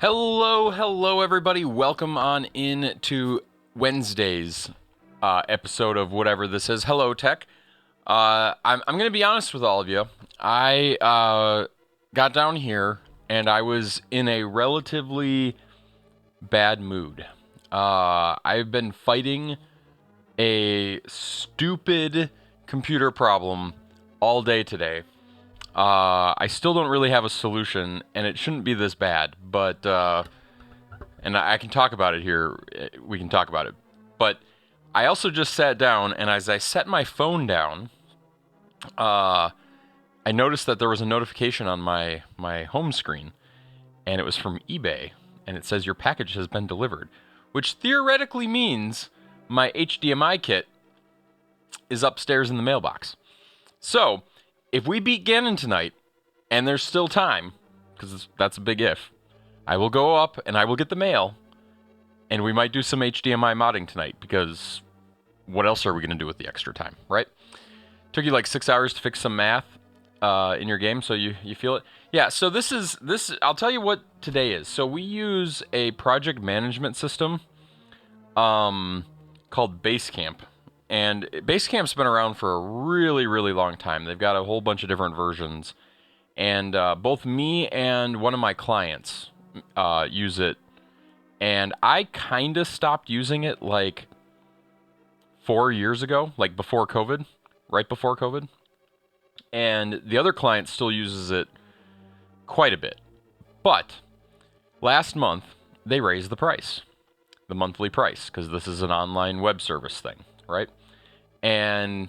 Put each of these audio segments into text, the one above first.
Hello, everybody. Welcome on in to Wednesday's episode of whatever this is. Hello, Tech. I'm going to be honest with all of you. I got down here and I was in a relatively bad mood. I've been fighting a stupid computer problem all day today. I still don't really have a solution, and it shouldn't be this bad, but, and I can talk about it here. We can talk about it. But I also just sat down, and as I set my phone down, I noticed that there was a notification on my home screen, and it was from eBay, and it says your package has been delivered, which theoretically means my HDMI kit is upstairs in the mailbox. So, if we beat Ganon tonight, and there's still time, because that's a big if, I will go up and I will get the mail, and we might do some HDMI modding tonight, because what else are we going to do with the extra time, right? Took you like 6 hours to fix some math in your game, so you feel it? Yeah, so this, I'll tell you what today is. So we use a project management system called Basecamp. And Basecamp's been around for a really, really long time. They've got a whole bunch of different versions. And both me and one of my clients use it. And I kind of stopped using it like 4 years ago, like before COVID, right before COVID. And the other client still uses it quite a bit. But last month, they raised the price, the monthly price, because this is an online web service thing, right? And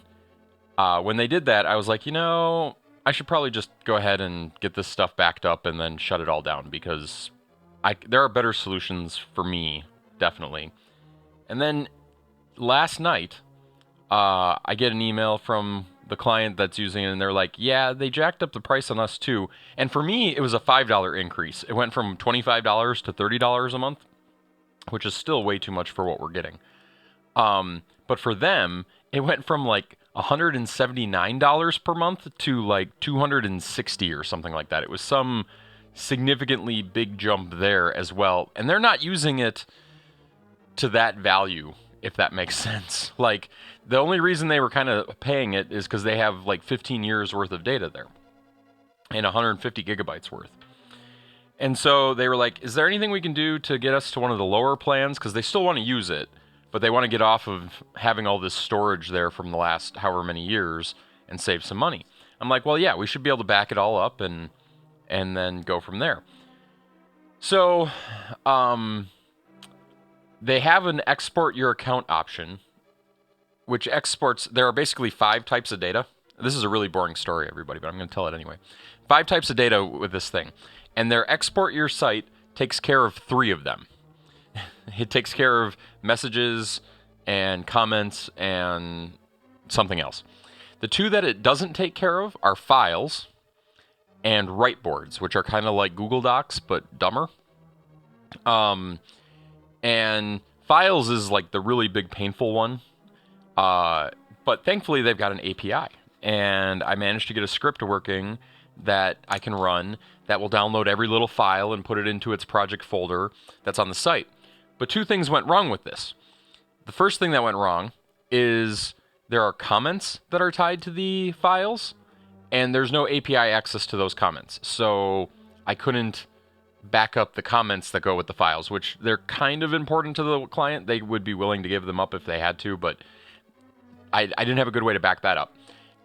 when they did that, I was like, I should probably just go ahead and get this stuff backed up and then shut it all down, because there are better solutions for me, definitely. And then last night, I get an email from the client that's using it, and they're like, yeah, they jacked up the price on us too. And for me, it was a $5 increase. It went from $25 to $30 a month, which is still way too much for what we're getting. But for them, it went from like $179 per month to like $260 or something like that. It was some significantly big jump there as well. And they're not using it to that value, if that makes sense. Like, the only reason they were kind of paying it is because they have like 15 years worth of data there and 150 gigabytes worth. And so they were like, is there anything we can do to get us to one of the lower plans? Because they still want to use it, but they want to get off of having all this storage there from the last however many years and save some money. I'm like, well, yeah, we should be able to back it all up and then go from there. So they have an export your account option, which exports, there are basically 5 types of data. This is a really boring story, everybody, but I'm going to tell it anyway. 5 types of data with this thing. And their export your site takes care of 3 of them. It takes care of messages and comments and something else. The 2 that it doesn't take care of are files and writeboards, which are kind of like Google Docs, but dumber. And files is like the really big painful one. But thankfully they've got an API, and I managed to get a script working that I can run that will download every little file and put it into its project folder that's on the site. But 2 things went wrong with this. The first thing that went wrong is there are comments that are tied to the files, and there's no API access to those comments. So I couldn't back up the comments that go with the files, which they're kind of important to the client. They would be willing to give them up if they had to, but I didn't have a good way to back that up.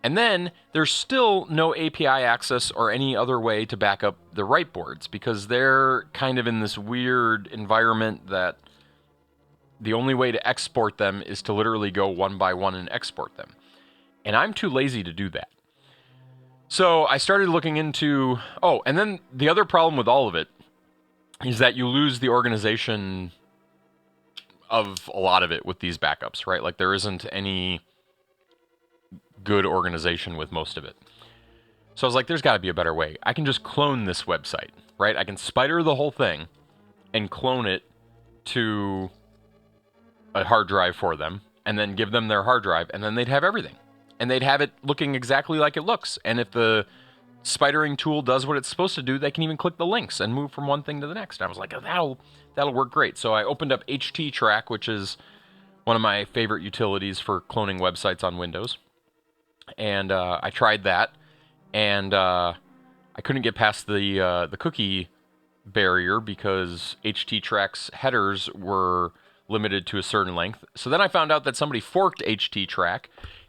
And then there's still no API access or any other way to back up the writeboards, because they're kind of in this weird environment that the only way to export them is to literally go one by one and export them. And I'm too lazy to do that. So I started looking into, and then the other problem with all of it is that you lose the organization of a lot of it with these backups, right? Like, there isn't any good organization with most of it. So I was like, there's got to be a better way. I can just clone this website, right? I can spider the whole thing and clone it to a hard drive for them, and then give them their hard drive, and then they'd have everything. And they'd have it looking exactly like it looks. And if the spidering tool does what it's supposed to do. They can even click the links and move from one thing to the next. And I was like, oh, that'll work great. So I opened up HTTrack, which is one of my favorite utilities for cloning websites on Windows. And I tried that, and I couldn't get past the cookie barrier because HTTrack's headers were limited to a certain length. So then I found out that somebody forked HTTrack,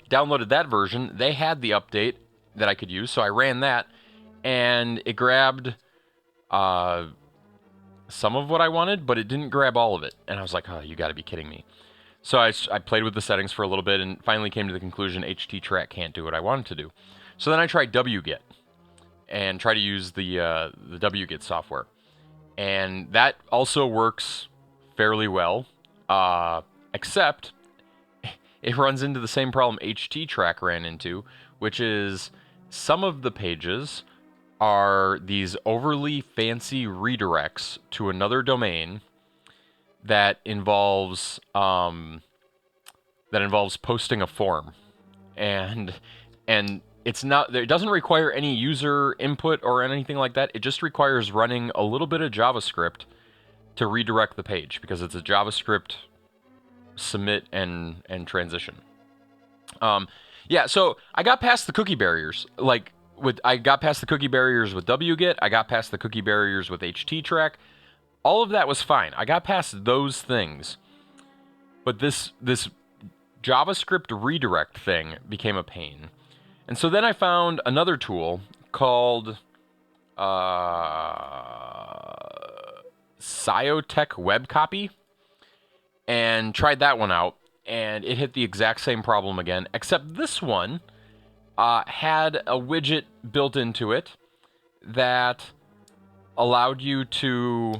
downloaded that version. They had the update that I could use, so I ran that, and it grabbed some of what I wanted, but it didn't grab all of it. And I was like, oh, you got to be kidding me. So I played with the settings for a little bit and finally came to the conclusion HTTrack can't do what I wanted to do. So then I tried wget and tried to use the wget software. And that also works fairly well, except it runs into the same problem HTTrack ran into, which is some of the pages are these overly fancy redirects to another domain that involves posting a form, and it's not, it doesn't require any user input or anything like that. It just requires running a little bit of JavaScript to redirect the page because it's a JavaScript submit and transition. Yeah, so I got past the cookie barriers. I got past the cookie barriers with wget. I got past the cookie barriers with HTTrack. All of that was fine. I got past those things. But this JavaScript redirect thing became a pain. And so then I found another tool called Sciotech Web Copy and tried that one out. And it hit the exact same problem again, except this one had a widget built into it that allowed you to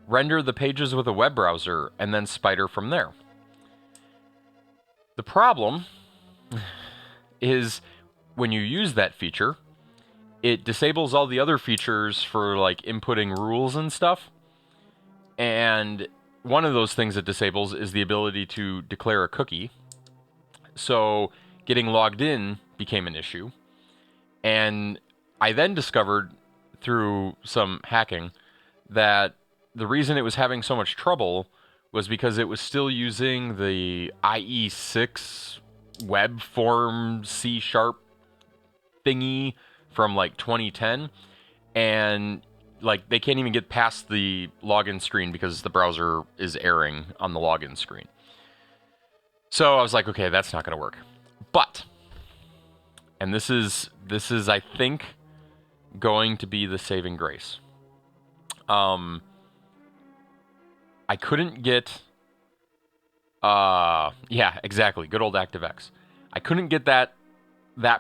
render the pages with a web browser and then spider from there. The problem is when you use that feature, it disables all the other features for like inputting rules and stuff. And one of those things it disables is the ability to declare a cookie. So getting logged in became an issue. And I then discovered through some hacking that the reason it was having so much trouble was because it was still using the IE6 web form C# thingy from like 2010, and like they can't even get past the login screen because the browser is erring on the login screen. So I was like, okay, that's not going to work. But, and this is I think going to be the saving grace. I couldn't get yeah, exactly, good old ActiveX. I couldn't get that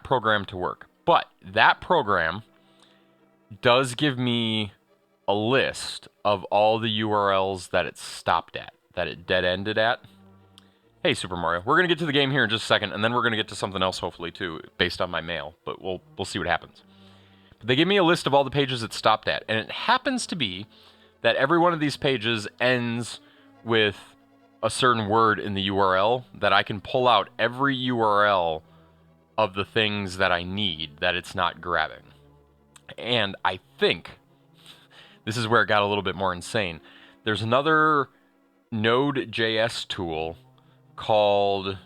program to work. But that program does give me a list of all the URLs that it stopped at, that it dead-ended at. Hey, Super Mario, we're going to get to the game here in just a second, and then we're going to get to something else, hopefully, too, based on my mail. But we'll see what happens. But they give me a list of all the pages it stopped at, and it happens to be that every one of these pages ends with a certain word in the URL that I can pull out every URL of the things that I need that it's not grabbing. And I think this is where it got a little bit more insane. There's another Node.js tool called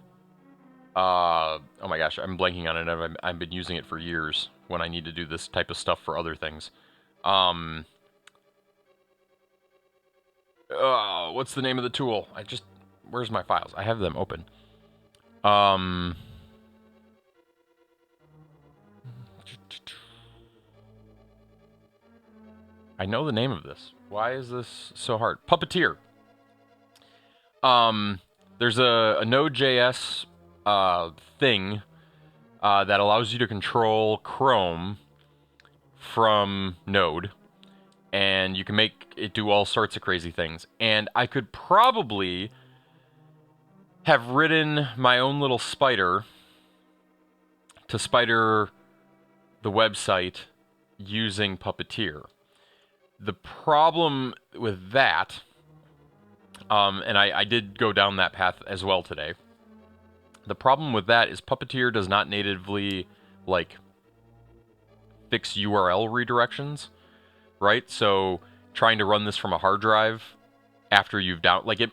oh my gosh, I'm blanking on it. I've been using it for years when I need to do this type of stuff for other things. What's the name of the tool? Where's my files? I have them open. I know the name of this. Why is this so hard? Puppeteer. There's a Node.js thing that allows you to control Chrome from Node, and you can make it do all sorts of crazy things. And I could probably have written my own little spider to spider the website using Puppeteer. The problem with that, and I did go down that path as well today. The problem with that is Puppeteer does not natively, like, fix URL redirections, right? So trying to run this from a hard drive after you've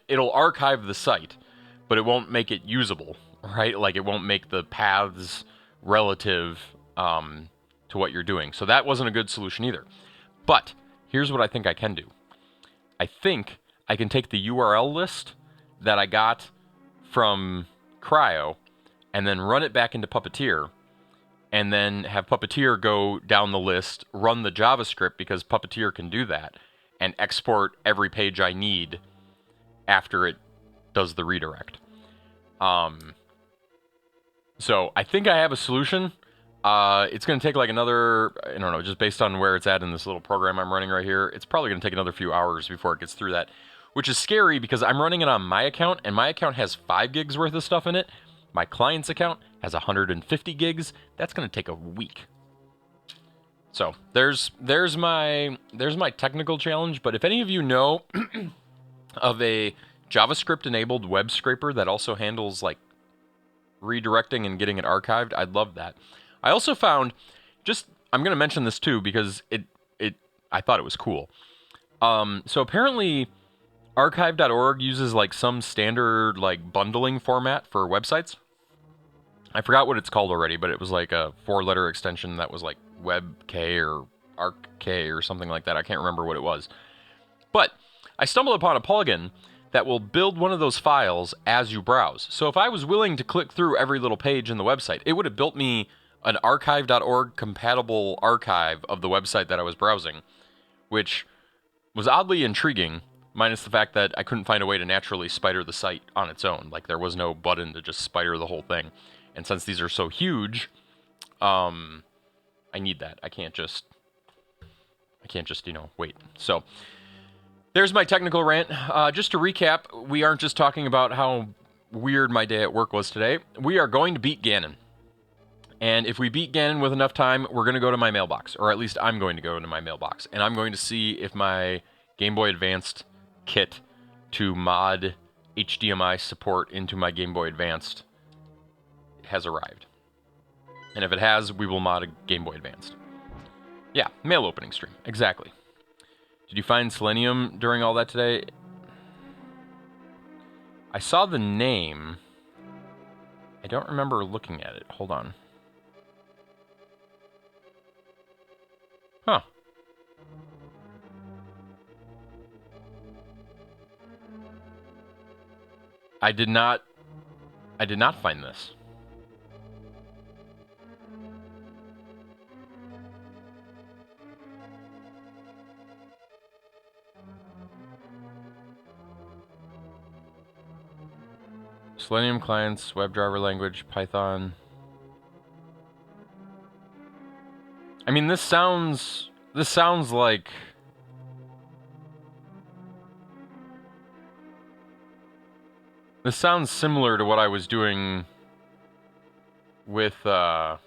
it'll archive the site, but it won't make it usable, right? Like it won't make the paths relative to what you're doing. So that wasn't a good solution either. But here's what I think I can do. I think I can take the URL list that I got from Cryo and then run it back into Puppeteer, and then have Puppeteer go down the list, run the JavaScript because Puppeteer can do that, and export every page I need after it does the redirect. So I think I have a solution. It's going to take like another, I don't know, just based on where it's at in this little program I'm running right here, it's probably going to take another few hours before it gets through that, which is scary because I'm running it on my account, and my account has 5 gigs worth of stuff in it. My client's account has 150 gigs. That's going to take a week. So there's my technical challenge. But if any of you know of a JavaScript-enabled web scraper that also handles like redirecting and getting it archived, I'd love that. I also found, I'm going to mention this too because I thought it was cool. So apparently archive.org uses like some standard like bundling format for websites. I forgot what it's called already, but it was like a 4-letter extension that was like WebK or ArcK or something like that. I can't remember what it was. But I stumbled upon a plugin that will build one of those files as you browse. So if I was willing to click through every little page in the website, it would have built me an archive.org compatible archive of the website that I was browsing, which was oddly intriguing, minus the fact that I couldn't find a way to naturally spider the site on its own. Like there was no button to just spider the whole thing. And since these are so huge, I need that. I can't just, wait. So there's my technical rant. Just to recap, we aren't just talking about how weird my day at work was today. We are going to beat Ganon. And if we beat Ganon with enough time, we're going to go to my mailbox. Or at least I'm going to go into my mailbox. And I'm going to see if my Game Boy Advanced kit to mod HDMI support into my Game Boy Advanced has arrived. And if it has, we will mod a Game Boy Advanced. Yeah, mail opening stream. Exactly. Did you find Selenium during all that today? I saw the name. I don't remember looking at it. Hold on. Huh. I did not find this. Selenium clients, WebDriver language, Python. I mean, this sounds like this sounds similar to what I was doing with the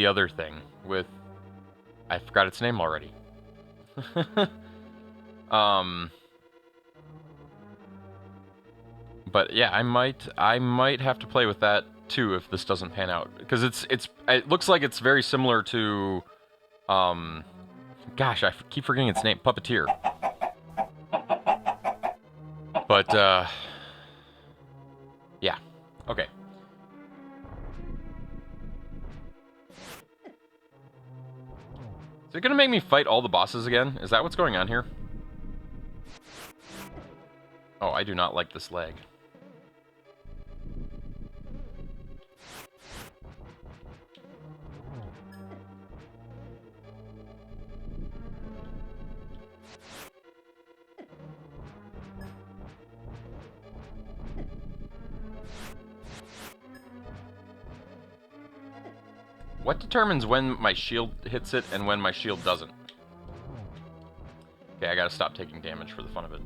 other thing, I forgot its name already. But yeah, I might have to play with that too if this doesn't pan out, because it looks like it's very similar to gosh, I keep forgetting its name, Puppeteer. But yeah. Okay. Is it gonna make me fight all the bosses again? Is that what's going on here? Oh, I do not like this lag. What determines when my shield hits it and when my shield doesn't? Okay, I gotta stop taking damage for the fun of it.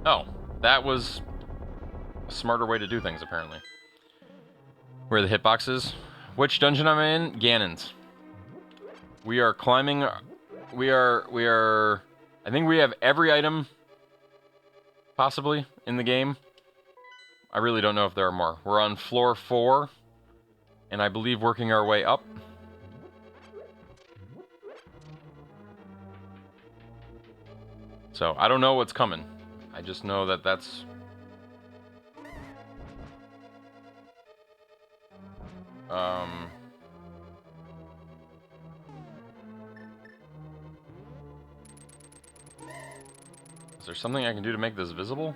Oh, that was a smarter way to do things, apparently. Where are the hitboxes? Which dungeon am I in? Ganon's. We are climbing... We are... I think we have every item, possibly, in the game. I really don't know if there are more. We're on floor 4, and I believe working our way up. So, I don't know what's coming. I just know that that's... Is there something I can do to make this visible?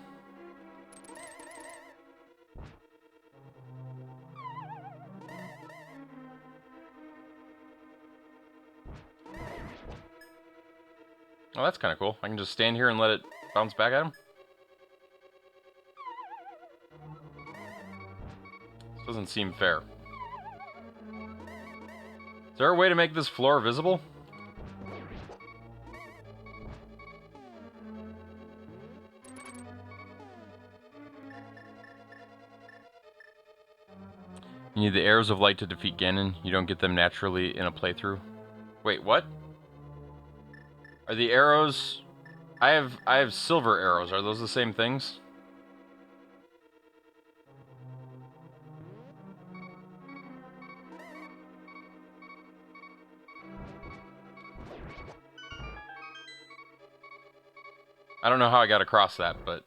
Oh, that's kind of cool. I can just stand here and let it bounce back at him. This doesn't seem fair. Is there a way to make this floor visible? You need the arrows of light to defeat Ganon. You don't get them naturally in a playthrough. Wait, what? Are the arrows... I have silver arrows. Are those the same things? I don't know how I got across that, but...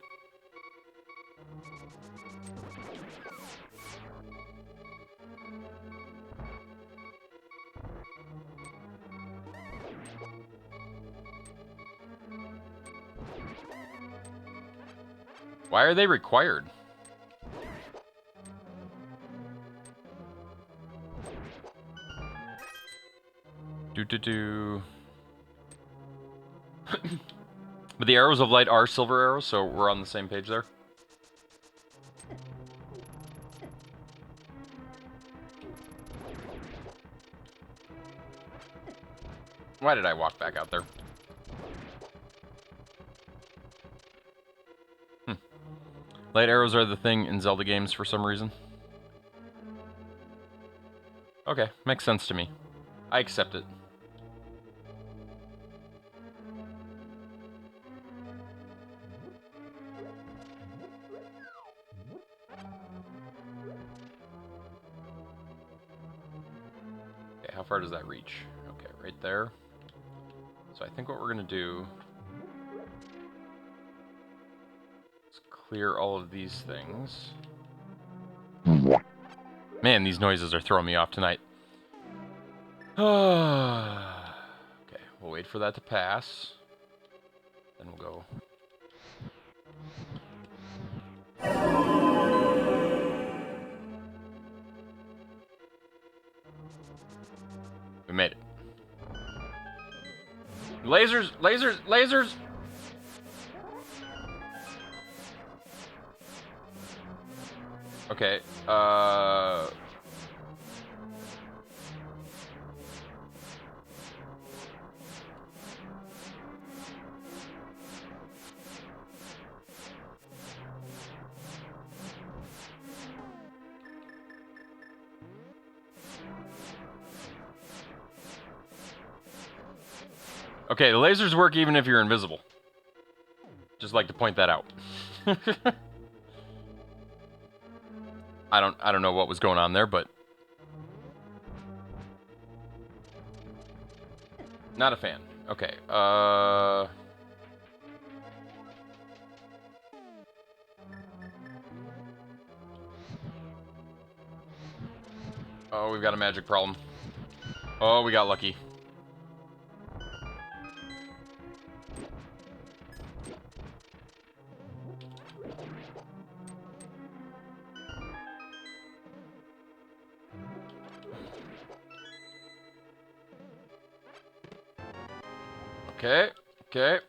Why are they required? Do. But the arrows of light are silver arrows, so we're on the same page there. Why did I walk back out there? Light arrows are the thing in Zelda games for some reason. Okay, makes sense to me. I accept it. Okay, how far does that reach? Okay, right there. So I think what we're gonna do is clear all of these things. Man, these noises are throwing me off tonight. Okay, we'll wait for that to pass. Then we'll go. We made it. Lasers! Lasers! Lasers! Okay, okay, the lasers work even if you're invisible. Just like to point that out. I don't know what was going on there, but not a fan. Okay, oh, we've got a magic problem. Oh, we got lucky. Okay, okay.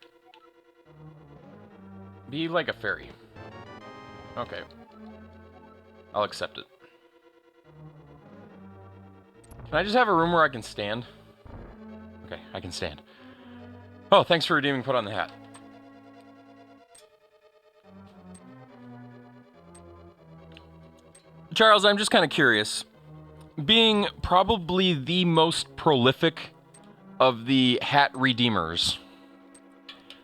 Be like a fairy. Okay. I'll accept it. Can I just have a room where I can stand? Okay, I can stand. Oh, thanks for redeeming Put on the Hat. Charles, I'm just kind of curious. Being probably the most prolific of the hat redeemers,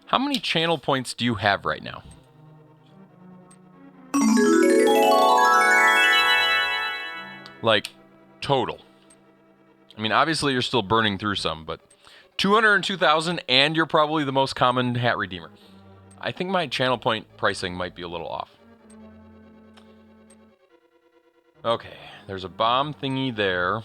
how many channel points do you have right now? Like, total. I mean, obviously you're still burning through some, but 202,000 and you're probably the most common hat redeemer. I think my channel point pricing might be a little off. Okay, there's a bomb thingy there.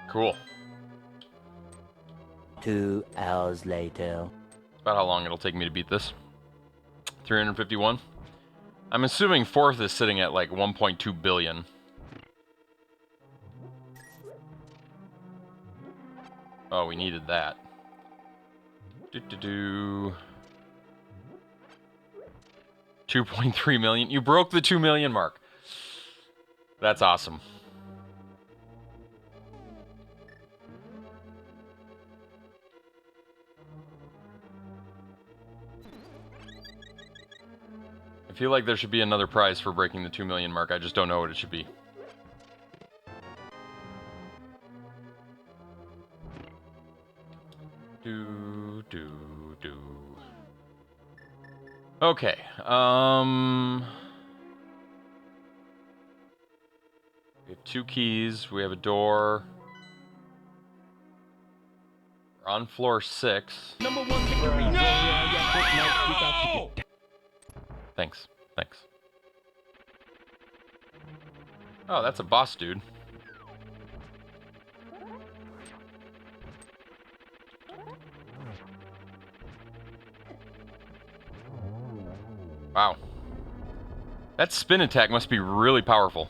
Cool. 2 hours later. About how long it'll take me to beat this. 351. I'm assuming fourth is sitting at like 1.2 billion. Oh, we needed that. 2.3 million. You broke the 2 million mark. That's awesome. I feel like there should be another prize for breaking the 2 million mark. I just don't know what it should be. Okay. We have 2 keys. We have a door. We're on floor 6. Number 1 victory. No! Thanks. Thanks. Oh, that's a boss dude. Wow. That spin attack must be really powerful.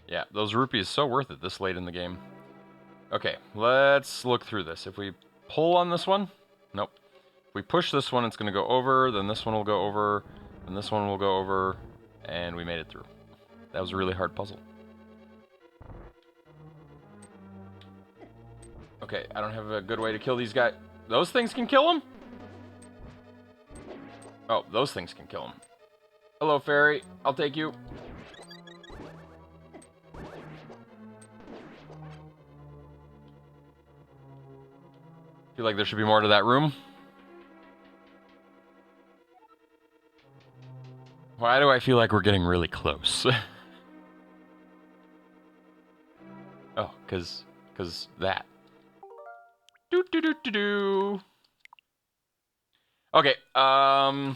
Yeah, those rupees so worth it this late in the game. Okay, let's look through this. If we pull on this one, nope. If we push this one, it's going to go over, then this one will go over, and this one will go over, and we made it through. That was a really hard puzzle. Okay, I don't have a good way to kill these guys. Those things can kill them? Oh, those things can kill them. Hello, fairy. I'll take you. Feel like there should be more to that room. Why do I feel like we're getting really close? Oh, cause that. Do. Okay. I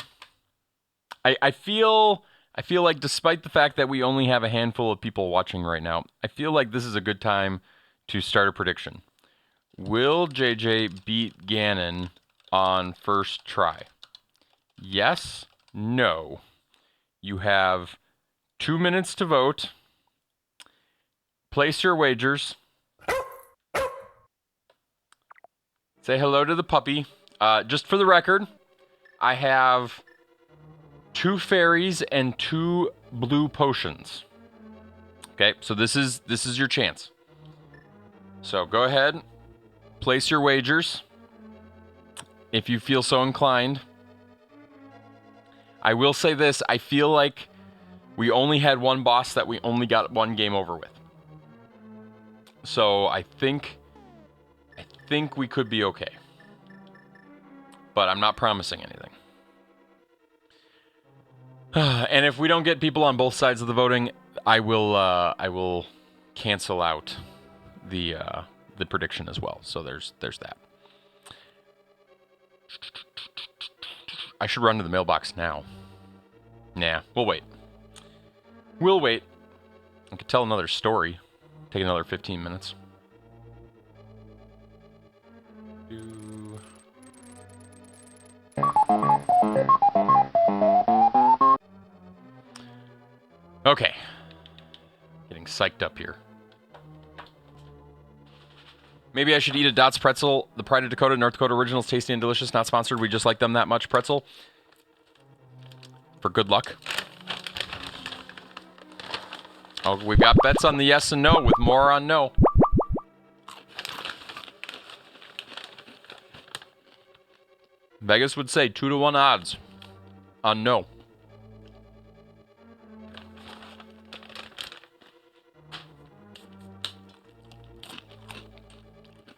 feel like despite the fact that we only have a handful of people watching right now, I feel like this is a good time to start a prediction. Will JJ beat Ganon on first try? Yes? No? You have 2 minutes to vote. Place your wagers. Say hello to the puppy. Just for the record, I have 2 fairies and 2 blue potions. Okay, so this is your chance. So go ahead. Place your wagers, if you feel so inclined. I will say this, I feel like we only had one boss that we only got one game over with. So I think we could be okay. But I'm not promising anything. And if we don't get people on both sides of the voting, I will cancel out the prediction as well. So there's that. I should run to the mailbox now. Nah, we'll wait. We'll wait. I could tell another story. Take another 15 minutes. Okay. Getting psyched up here. Maybe I should eat a Dots pretzel. The Pride of Dakota, North Dakota Originals, tasty and delicious. Not sponsored. We just like them that much. Pretzel. For good luck. Oh, we've got bets on the yes and no with more on no. Vegas would say 2-to-1 odds on no.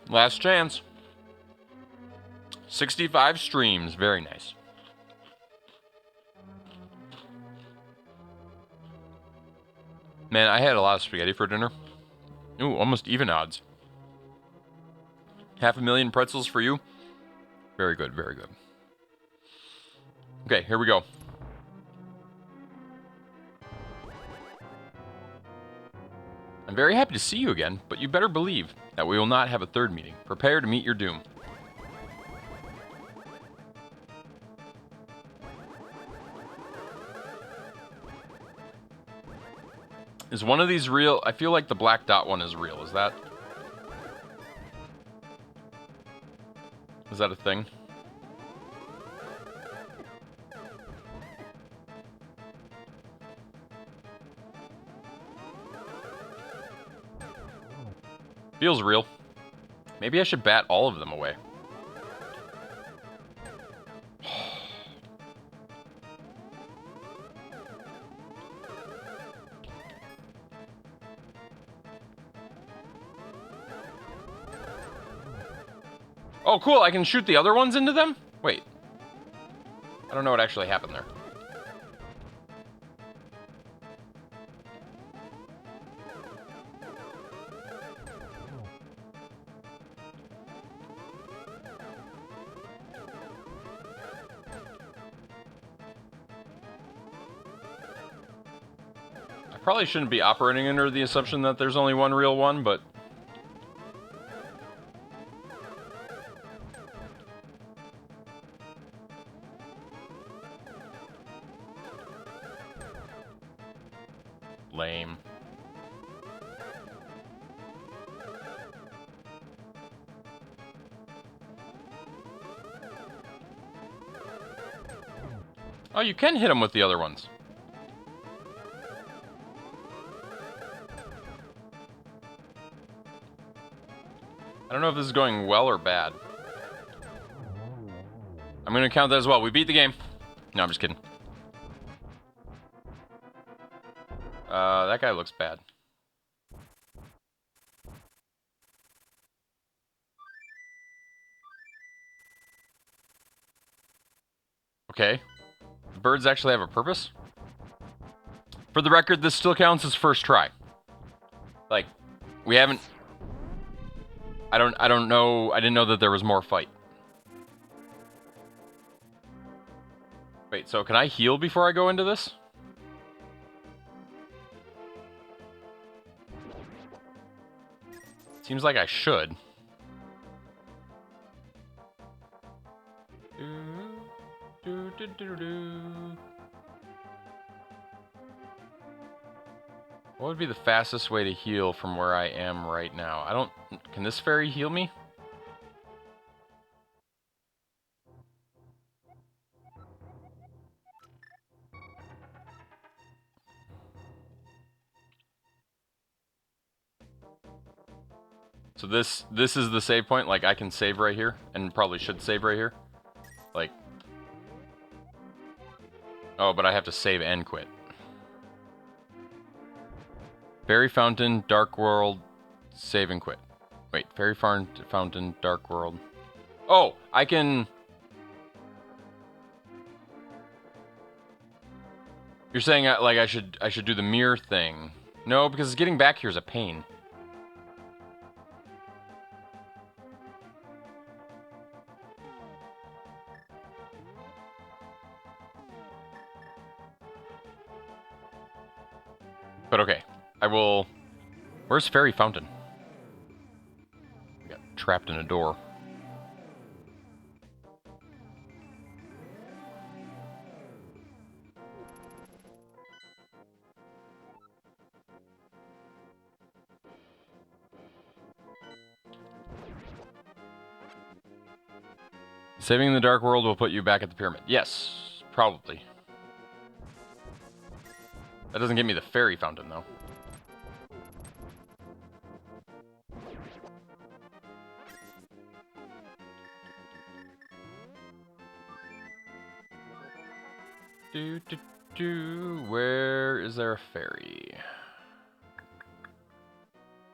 Last chance. 65 streams. Very nice. Man, I had a lot of spaghetti for dinner. Ooh, almost even odds. 500,000 pretzels for you. Very good, very good. Okay, here we go. I'm very happy to see you again, but you better believe that we will not have a third meeting. Prepare to meet your doom. Is one of these real? I feel like the black dot one is real. Is that a thing? Feels real. Maybe I should bat all of them away. Oh, cool. I can shoot the other ones into them? Wait. I don't know what actually happened there. I probably shouldn't be operating under the assumption that there's only one real one, but... lame. Oh, you can hit them with the other ones. I don't know if this is going well or bad. I'm going to count that as well. We beat the game. No, I'm just kidding. That guy looks bad. Okay. The birds actually have a purpose? For the record, this still counts as first try. Like, we haven't... I don't know... I didn't know that there was more fight. Wait, so can I heal before I go into this? Seems like I should. What would be the fastest way to heal from where I am right now? I don't... Can this fairy heal me? So this is the save point? Like, I can save right here? And probably should save right here? Like... Oh, but I have to save and quit. Fairy Fountain, Dark World, save and quit. Wait, Fairy Fountain, Dark World. Oh, I can... You're saying like I should do the mirror thing. No, because getting back here is a pain. But okay, I will... Where's Fairy Fountain? I got trapped in a door. Saving the Dark World will put you back at the pyramid. Yes, probably. That doesn't get me the Fairy Fountain, though. Where is there a ferry?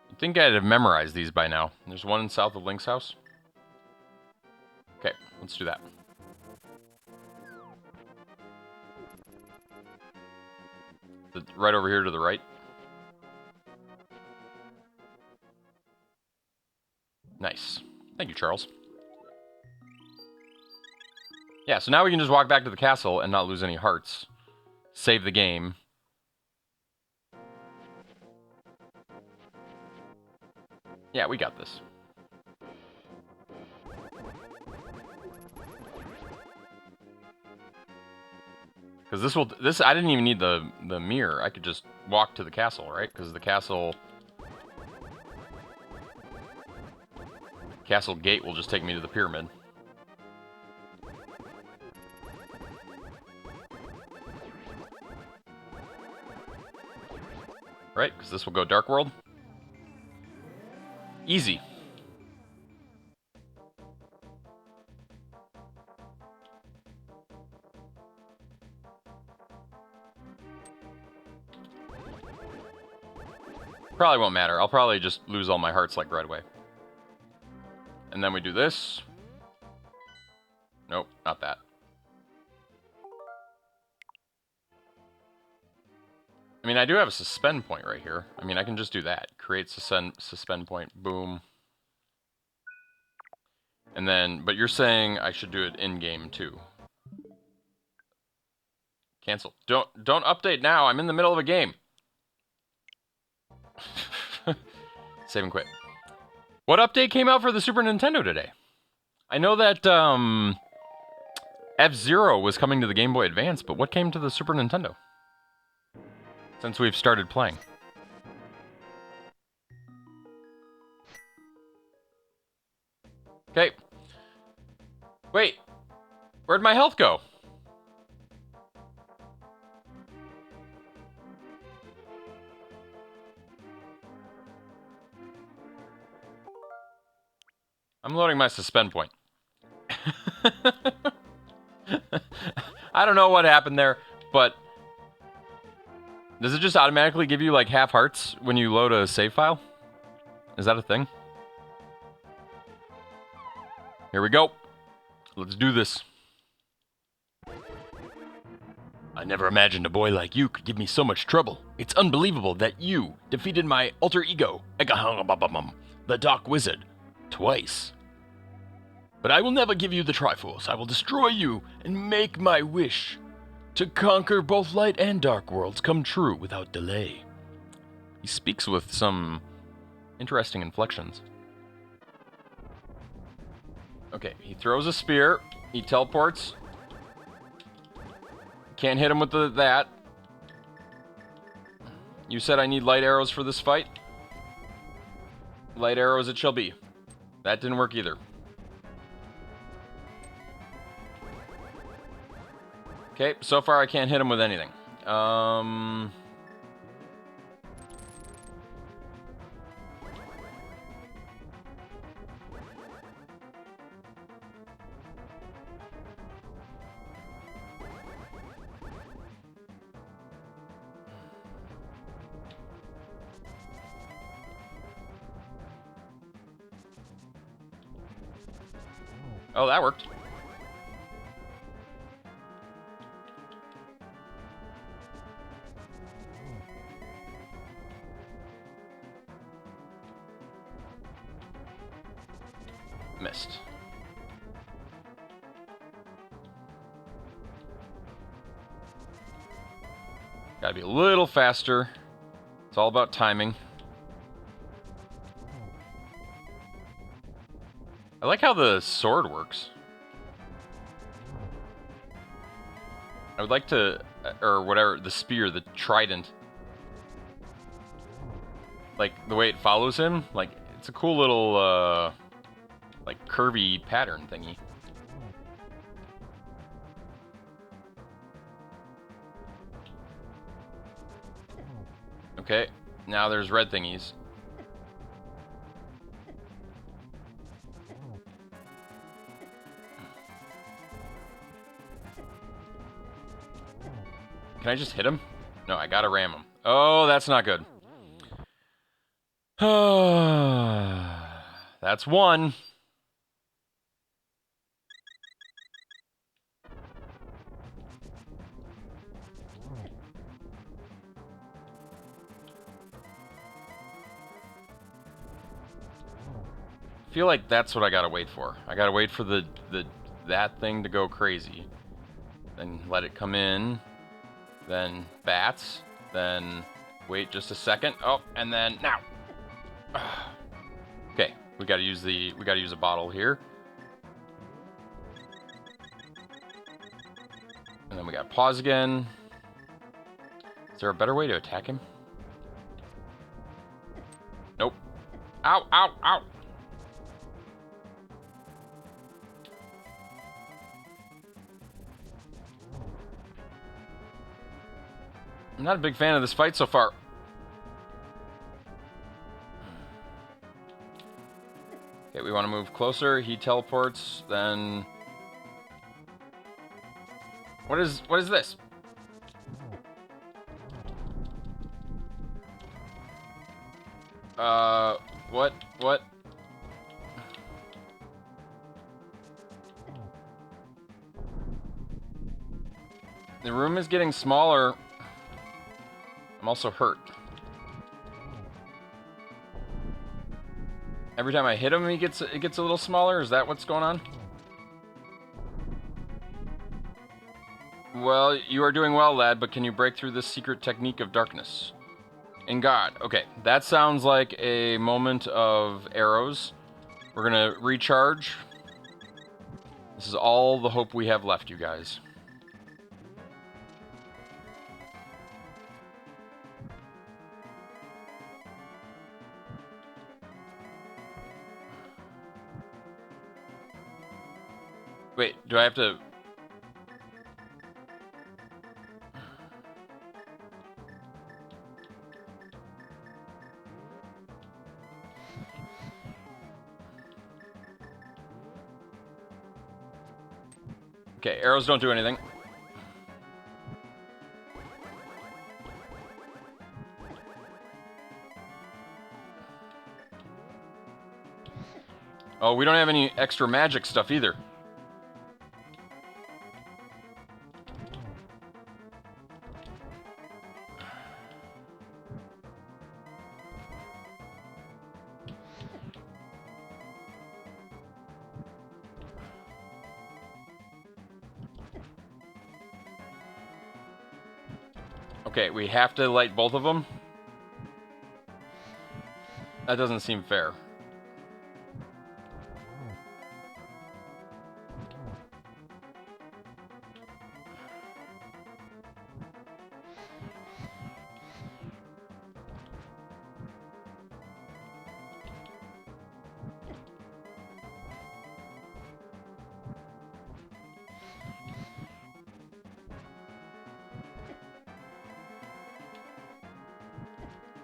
You'd think I'd have memorized these by now. There's one in south of Link's house. Okay, let's do that. Right over here to the right. Nice. Thank you, Charles. Yeah, so now we can just walk back to the castle and not lose any hearts. Save the game. Yeah, we got this. Because this I didn't even need the mirror. I could just walk to the castle, right? Because the castle gate will just take me to the pyramid. Right? Because this will go Dark World. Easy. Probably won't matter. I'll probably just lose all my hearts like right away. And then we do this. Nope, not that. I mean, I do have a suspend point right here. I mean, I can just do that. Create suspend point. Boom. And then, but you're saying I should do it in-game too. Cancel. Don't update now. I'm in the middle of a game. Save and quit. What update came out for the Super Nintendo today? I know that F-Zero was coming to the Game Boy Advance, but what came to the Super Nintendo? Since we've started playing. Okay. Wait. Where'd my health go? I'm loading my suspend point. I don't know what happened there, but does it just automatically give you like half hearts when you load a save file? Is that a thing? Here we go. Let's do this. I never imagined a boy like you could give me so much trouble. It's unbelievable that you defeated my alter ego, the Dark Wizard, twice. But I will never give you the Triforce. I will destroy you and make my wish to conquer both light and dark worlds come true without delay. He speaks with some interesting inflections. Okay, he throws a spear. He teleports. Can't hit him with that. You said I need light arrows for this fight? Light arrows it shall be. That didn't work either. Okay, so far I can't hit him with anything. Oh, that worked. Missed. Gotta be a little faster. It's all about timing. I like how the sword works. I would like to, or whatever, the spear, the trident. Like, the way it follows him, like, it's a cool little, like, curvy pattern thingy. Okay, now there's red thingies. Can I just hit him? No, I gotta ram him. Oh, that's not good. That's one. I feel like that's what I gotta wait for. I gotta wait for that thing to go crazy. Then let it come in. Then bats. Then wait just a second. Oh, and then now. Okay, we gotta use a bottle here. And then we gotta pause again. Is there a better way to attack him? Nope. Ow, ow, ow. I'm not a big fan of this fight so far. Okay, we want to move closer. He teleports, then... What is this? What? The room is getting smaller. I'm also hurt. Every time I hit him, it gets a little smaller. Is that what's going on? Well, you are doing well, lad, but can you break through this secret technique of darkness? In God. Okay, that sounds like a moment of arrows. We're gonna recharge. This is all the hope we have left, you guys. Wait, do I have to... Okay, arrows don't do anything. Oh, we don't have any extra magic stuff either. Okay, we have to light both of them? That doesn't seem fair.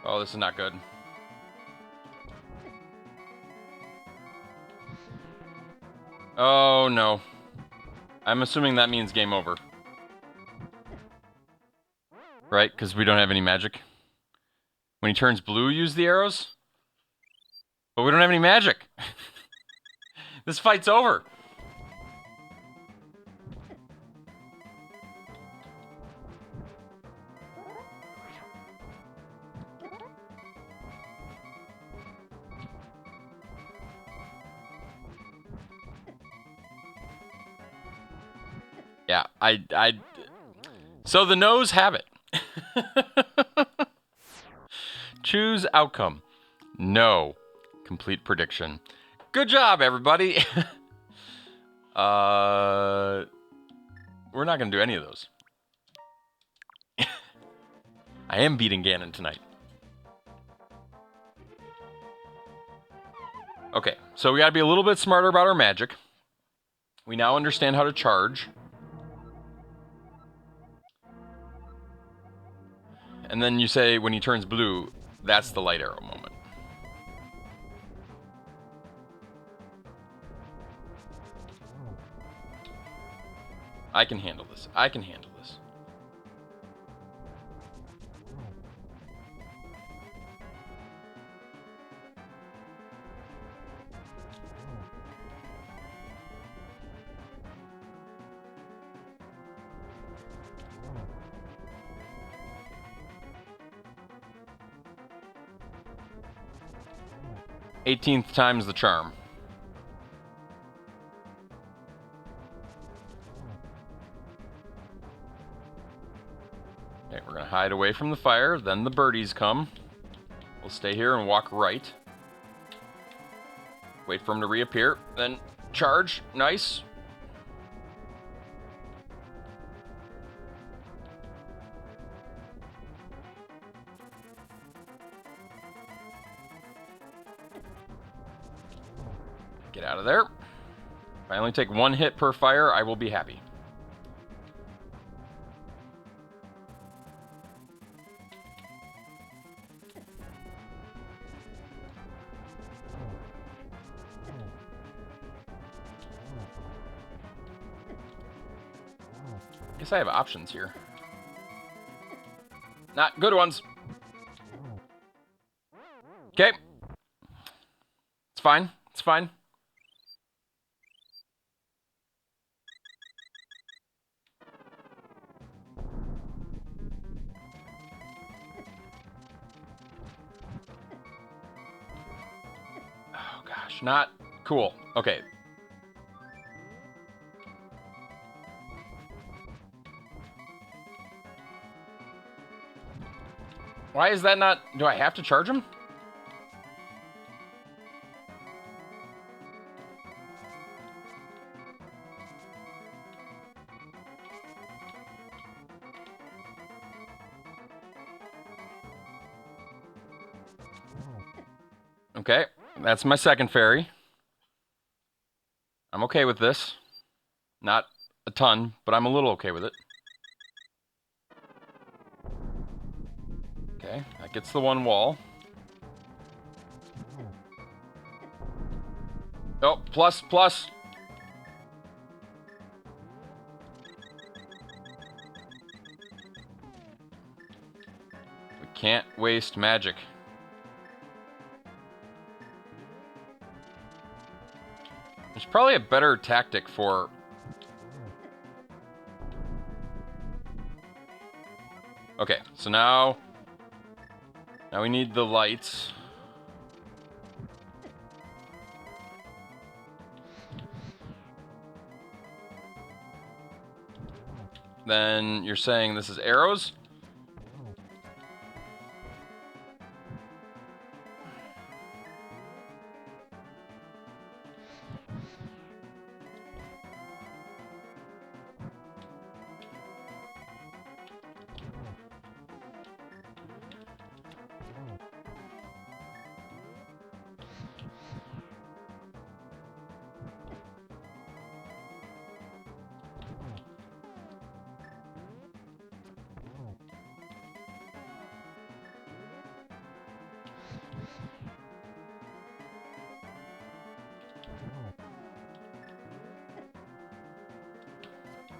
Oh, this is not good. Oh, no. I'm assuming that means game over. Right? Because we don't have any magic. When he turns blue, use the arrows? But we don't have any magic. This fight's over. Yeah, so the no's have it. Choose outcome. No. Complete prediction. Good job, everybody. We're not going to do any of those. I am beating Ganon tonight. Okay, so we got to be a little bit smarter about our magic. We now understand how to charge. And then you say when he turns blue, that's the light arrow moment. I can handle this. I can handle this. 18th time's the charm. Okay, we're going to hide away from the fire. Then the birdies come. We'll stay here and walk right. Wait for them to reappear. Then charge. Nice. Get out of there. If I only take one hit per fire, I will be happy. Guess I have options here. Not good ones. Okay. It's fine. It's fine. Oh gosh, not cool. Okay. Why is that not... Do I have to charge him? Okay, that's my second fairy. I'm okay with this. Not a ton, but I'm a little okay with it. Okay, that gets the one wall. Oh, plus, plus. We can't waste magic. There's probably a better tactic for... Okay, so now we need the lights. Then you're saying this is arrows?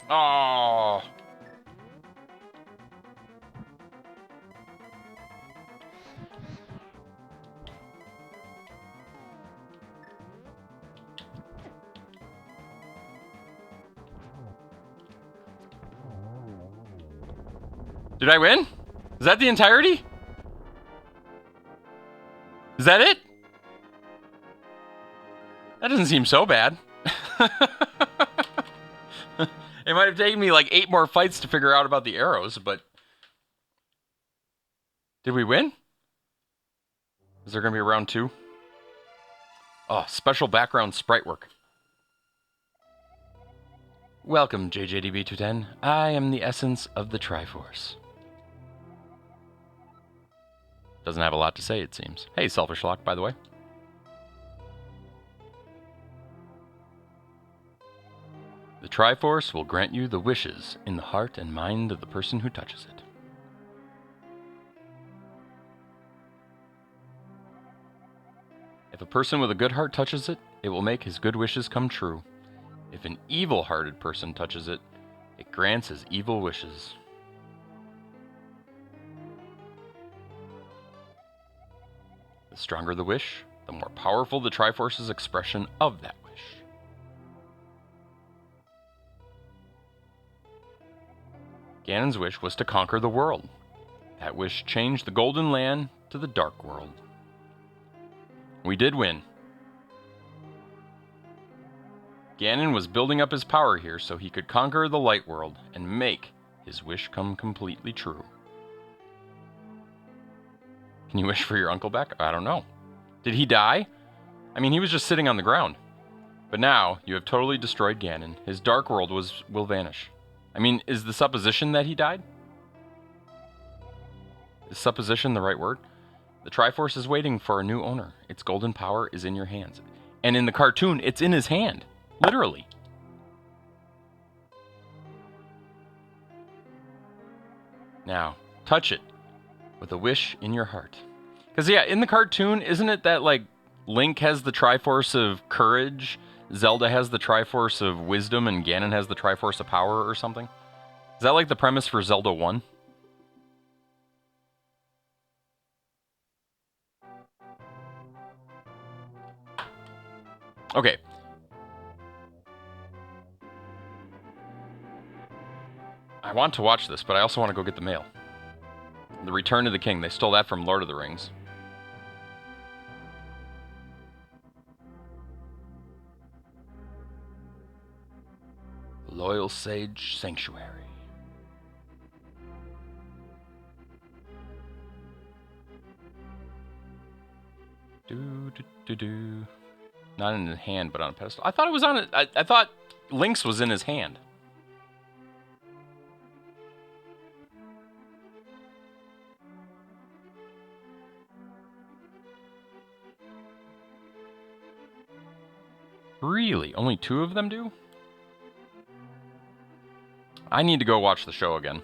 Oh. Did I win? Is that the entirety? Is that it? That doesn't seem so bad. It might have taken me like 8 more fights to figure out about the arrows, but... Did we win? Is there going to be a round 2? Oh, special background sprite work. Welcome, JJDB210. I am the essence of the Triforce. Doesn't have a lot to say, it seems. Hey, Selfish Lock, by the way. The Triforce will grant you the wishes in the heart and mind of the person who touches it. If a person with a good heart touches it, it will make his good wishes come true. If an evil-hearted person touches it, it grants his evil wishes. The stronger the wish, the more powerful the Triforce's expression of that wish. Ganon's wish was to conquer the world. That wish changed the Golden Land to the Dark World. We did win. Ganon was building up his power here so he could conquer the light world and make his wish come completely true. Can you wish for your uncle back? I don't know. Did he die? I mean, he was just sitting on the ground. But now, you have totally destroyed Ganon. His dark world will vanish. I mean, is the supposition that he died? Is supposition the right word? The Triforce is waiting for a new owner. Its golden power is in your hands. And in the cartoon, it's in his hand. Literally. Now, touch it with a wish in your heart. Because, yeah, in the cartoon, isn't it that, like, Link has the Triforce of courage, Zelda has the Triforce of wisdom, and Ganon has the Triforce of power or something? Is that, like, the premise for Zelda 1? Okay. I want to watch this, but I also want to go get the mail. The Return of the King. They stole that from Lord of the Rings. Loyal Sage Sanctuary. Do. Not in his hand, but on a pedestal. I thought it was on it. I thought Link's was in his hand. Really? Only 2 of them do? I need to go watch the show again.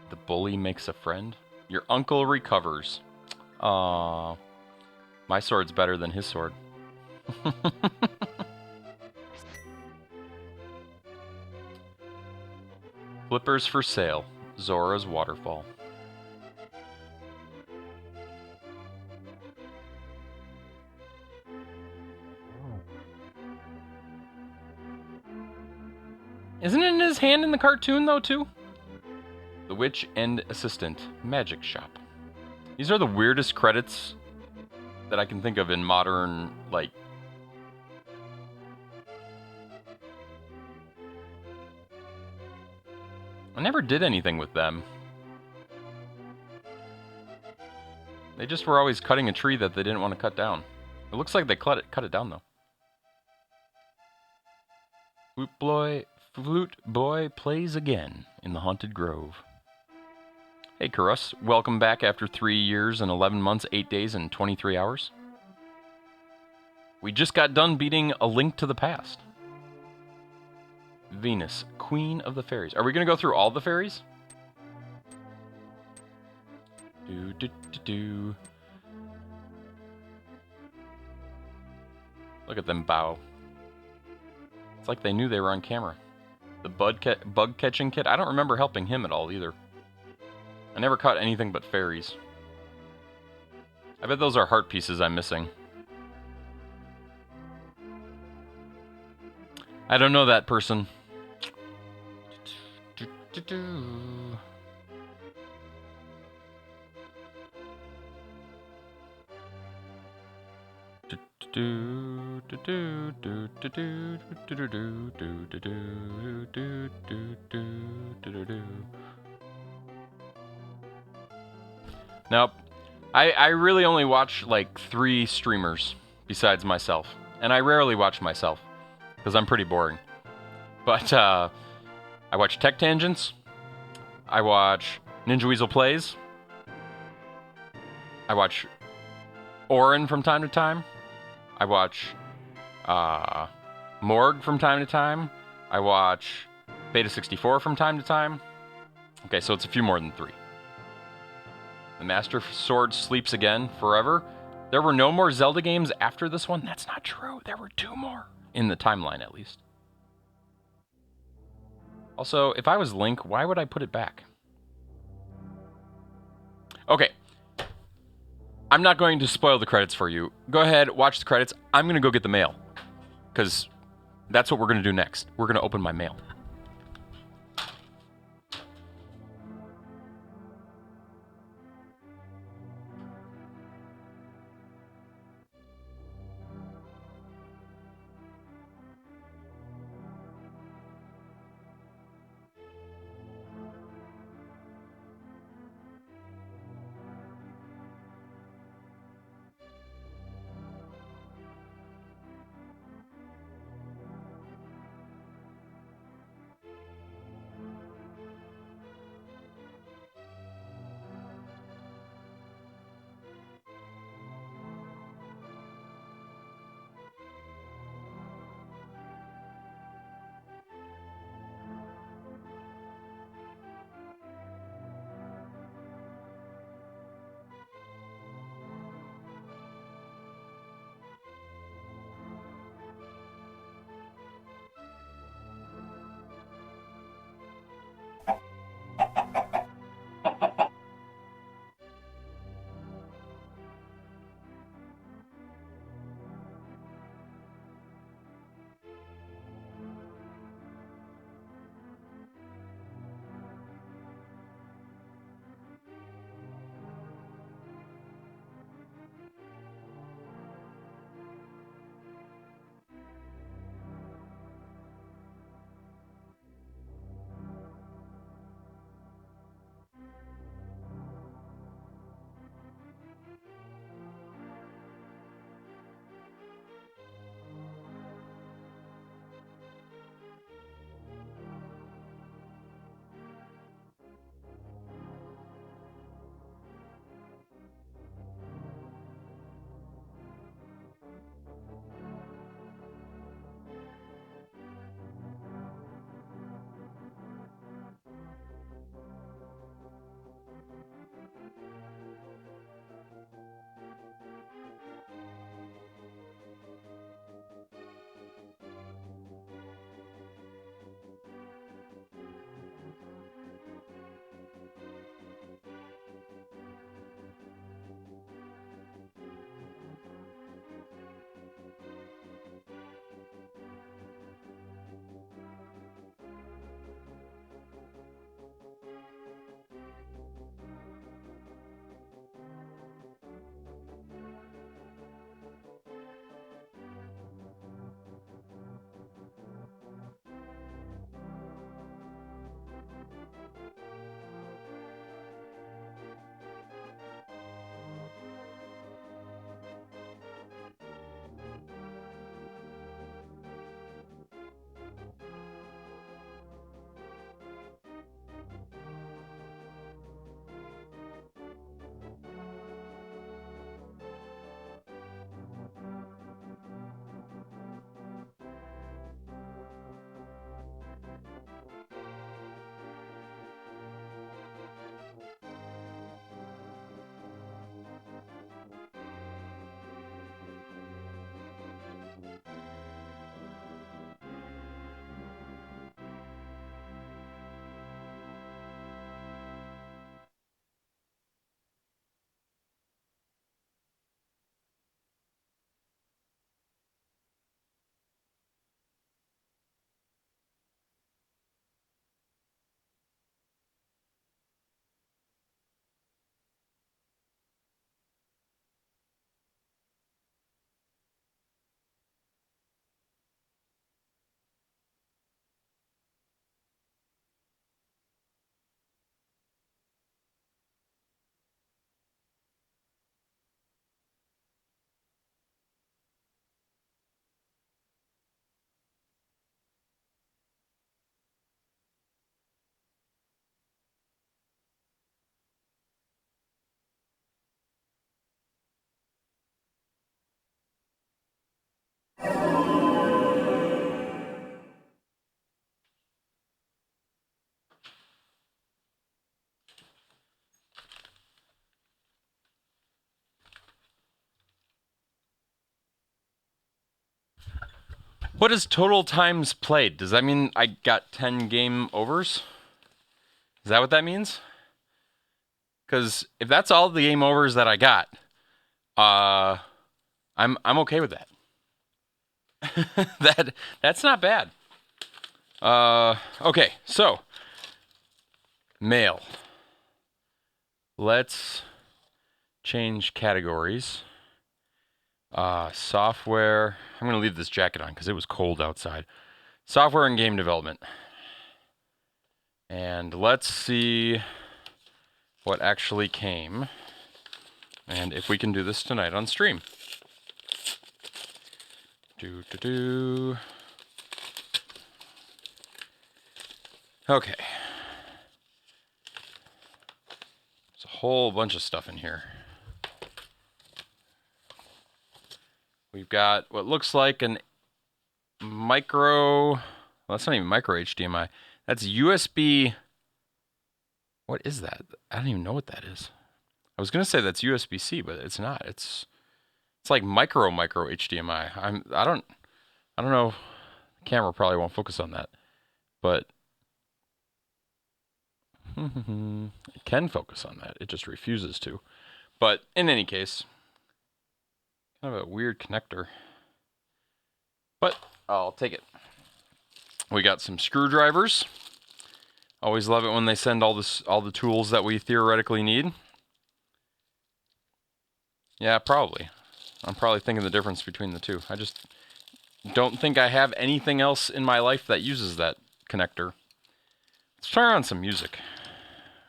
The bully makes a friend? Your uncle recovers. Aww. My sword's better than his sword. Flippers for sale. Zora's Waterfall. Isn't it in his hand in the cartoon, though, too? The Witch and Assistant. Magic Shop. These are the weirdest credits that I can think of in modern, like... I never did anything with them. They just were always cutting a tree that they didn't want to cut down. It looks like they cut it down, though. Flute Boy plays again in the Haunted Grove. Hey, Karus. Welcome back after 3 years and 11 months, 8 days, and 23 hours. We just got done beating A Link to the Past. Venus, Queen of the Fairies. Are we going to go through all the fairies? Look at them bow. It's like they knew they were on camera. The bug catching kid. I don't remember helping him at all either. I never caught anything but fairies. I bet those are heart pieces I'm missing. I don't know that person. Nope. I really only watch like 3 streamers besides myself. And I rarely watch myself because I'm pretty boring. But I watch Tech Tangents. I watch Ninja Weasel Plays. I watch Orin from time to time. I watch Morg from time to time. I watch Beta 64 from time to time. Okay, so it's a few more than 3. The Master Sword sleeps again forever. There were no more Zelda games after this one? That's not true. There were 2 more. In the timeline, at least. Also, if I was Link, why would I put it back? Okay. I'm not going to spoil the credits for you. Go ahead, watch the credits. I'm going to go get the mail. Because that's what we're going to do next. We're going to open my mail. What is total times played? Does that mean I got 10 game overs? Is that what that means? Because if that's all the game overs that I got, I'm okay with that. That's not bad. Okay, so mail. Let's change categories. Software. I'm gonna leave this jacket on because it was cold outside. Software and game development. And let's see what actually came. And if we can do this tonight on stream. Okay. There's a whole bunch of stuff in here. We've got what looks like an micro... Well, that's not even micro HDMI. That's USB... What is that? I don't even know what that is. I was going to say that's USB-C, but it's not. It's like micro HDMI. I don't know. The camera probably won't focus on that. But it can focus on that. It just refuses to. But in any case, kind of a weird connector. But I'll take it. We got some screwdrivers. Always love it when they send all the tools that we theoretically need. Yeah, probably. I'm probably thinking the difference between the two. I just don't think I have anything else in my life that uses that connector. Let's try on some music.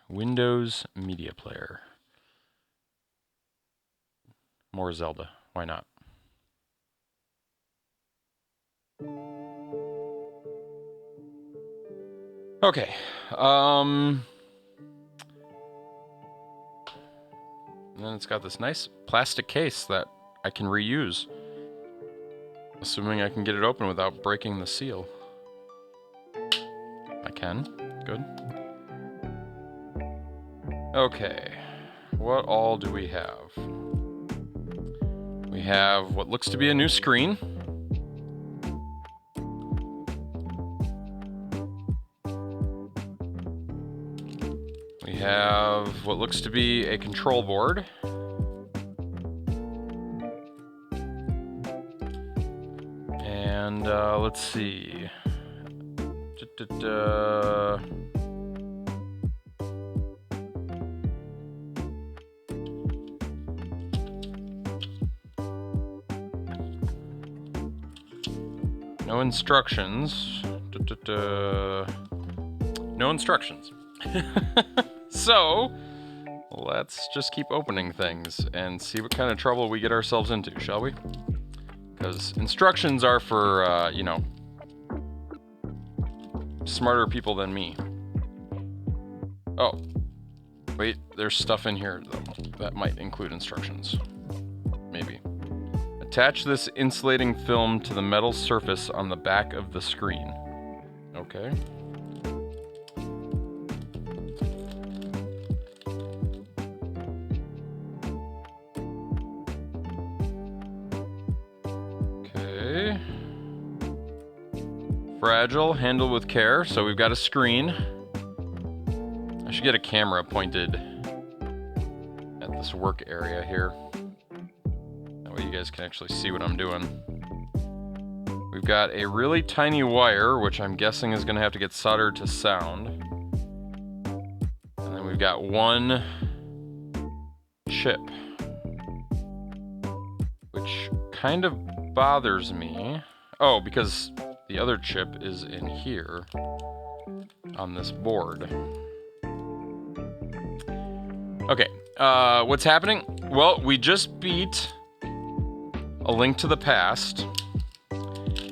Windows Media Player. More Zelda. Why not? Okay. And then it's got this nice plastic case that I can reuse. Assuming I can get it open without breaking the seal. I can. Good. Okay. What all do we have? We have what looks to be a new screen. We have what looks to be a control board. And let's see. No instructions. No instructions. So, let's just keep opening things and see what kind of trouble we get ourselves into, shall we? Because instructions are for, you know, smarter people than me. Oh. Wait, there's stuff in here, though, that might include instructions. Maybe. Attach this insulating film to the metal surface on the back of the screen. Okay. Okay. Fragile, handle with care. So we've got a screen. I should get a camera pointed at this work area here. That way you guys can actually see what I'm doing. We've got a really tiny wire, which I'm guessing is going to have to get soldered to sound. And then we've got one chip, which kind of bothers me. Oh, because the other chip is in here on this board. Okay, what's happening? Well, we just beat A Link to the Past,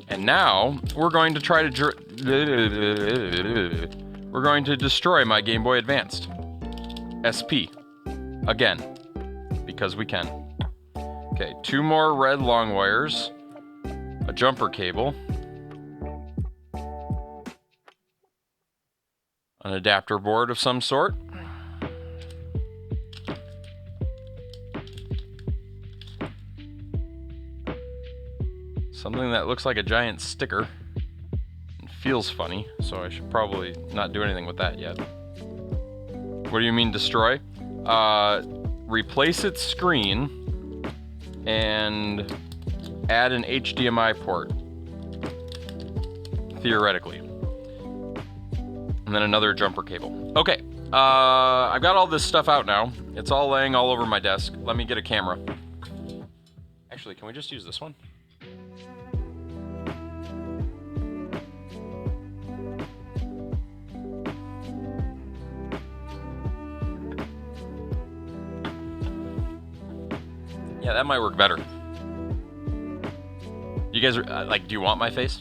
and now we're going to try to we're going to destroy my Game Boy Advanced SP again, because we can. Okay, 2 more red long wires, a jumper cable, an adapter board of some sort. Something that looks like a giant sticker and feels funny, so I should probably not do anything with that yet. What do you mean destroy? Replace its screen and add an HDMI port, theoretically. And then another jumper cable. Okay, I've got all this stuff out now. It's all laying all over my desk. Let me get a camera. Actually, can we just use this one? Yeah, that might work better. You guys are, like, do you want my face?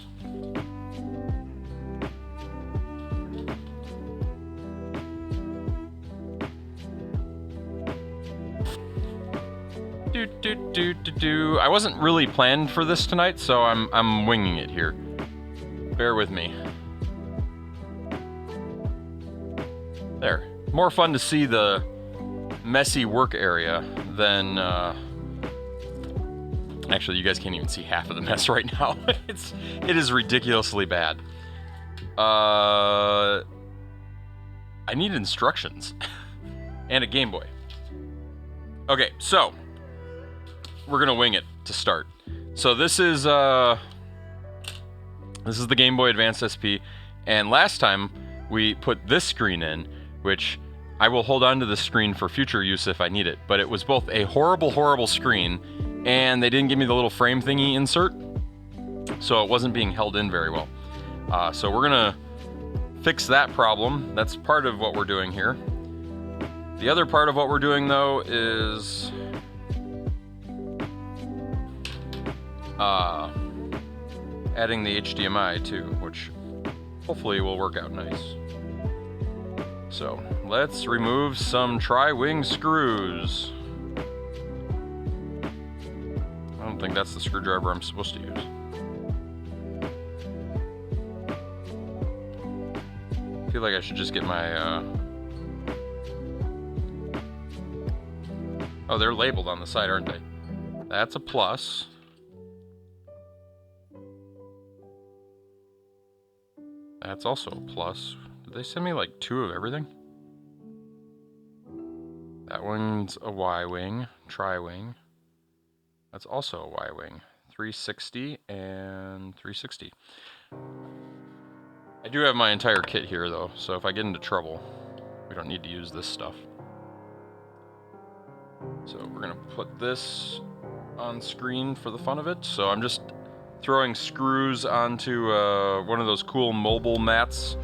I wasn't really planned for this tonight, so I'm winging it here. Bear with me. There. More fun to see the messy work area than actually, you guys can't even see half of the mess right now. It is ridiculously bad. I need instructions and a Game Boy. Okay, so we're gonna wing it to start. So this is the Game Boy Advance SP, and last time we put this screen in, which I will hold on to the screen for future use if I need it, but it was both a horrible, horrible screen, and they didn't give me the little frame thingy insert, so it wasn't being held in very well. So we're gonna fix that problem. That's part of what we're doing here. The other part of what we're doing, though, is adding the HDMI too, which hopefully will work out nice. So let's remove some tri-wing screws. I don't think that's the screwdriver I'm supposed to use. I feel like I should just get my oh, they're labeled on the side, aren't they? That's a plus. That's also a plus. Did they send me like 2 of everything? That one's a Y-wing, tri-wing. That's also a Y-wing. 360 and 360. I do have my entire kit here though, so if I get into trouble, we don't need to use this stuff. So we're gonna put this on screen for the fun of it. So I'm just throwing screws onto one of those cool mobile mats,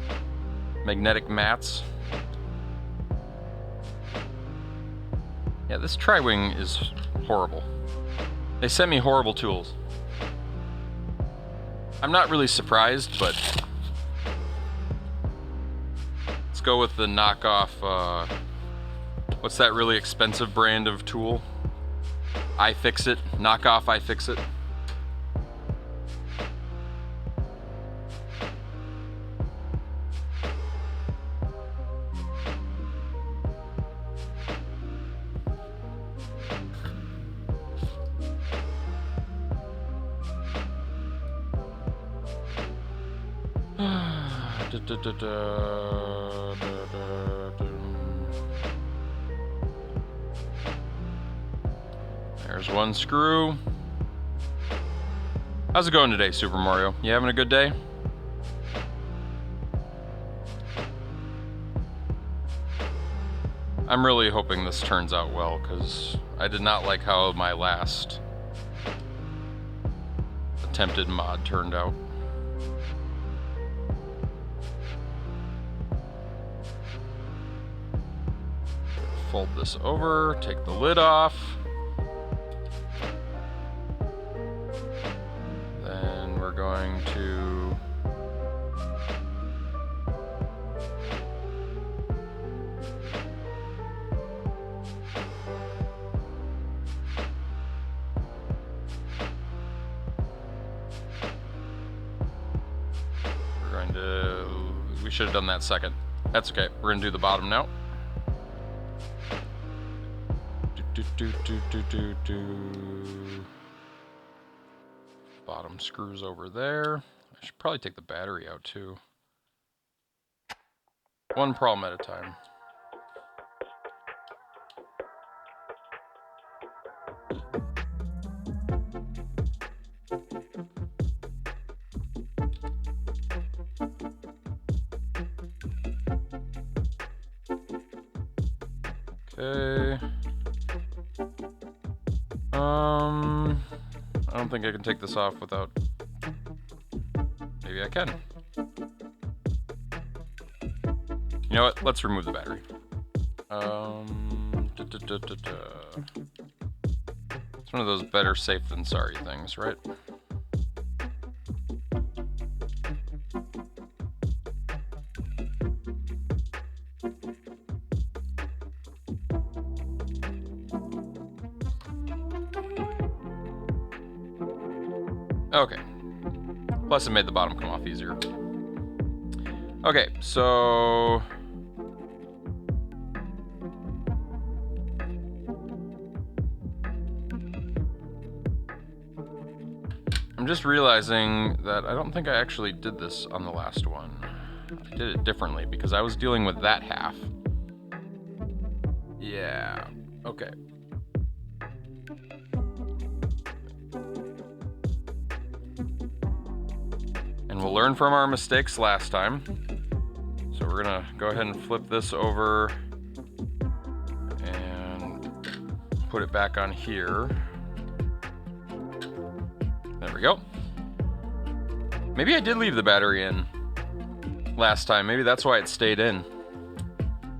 magnetic mats. Yeah, this tri-wing is horrible. They sent me horrible tools. I'm not really surprised, but let's go with the knockoff, what's that really expensive brand of tool? iFixit, knockoff iFixit. There's one screw. How's it going today, Super Mario? You having a good day? I'm really hoping this turns out well, because I did not like how my last attempted mod turned out. Fold this over, take the lid off. Then we're going to we should have done that second. That's okay. We're gonna do the bottom now. bottom screws over there. I should probably take the battery out too. One problem at a time. Okay. I don't think I can take this off without... Maybe I can. You know what? Let's remove the battery. It's one of those better safe than sorry things, right? Okay. Plus it made the bottom come off easier. Okay, so... I'm just realizing that I don't think I actually did this on the last one. I did it differently because I was dealing with that half. Yeah, okay. And we'll learn from our mistakes last time. So we're gonna go ahead and flip this over and put it back on here. There we go. Maybe I did leave the battery in last time. Maybe that's why it stayed in.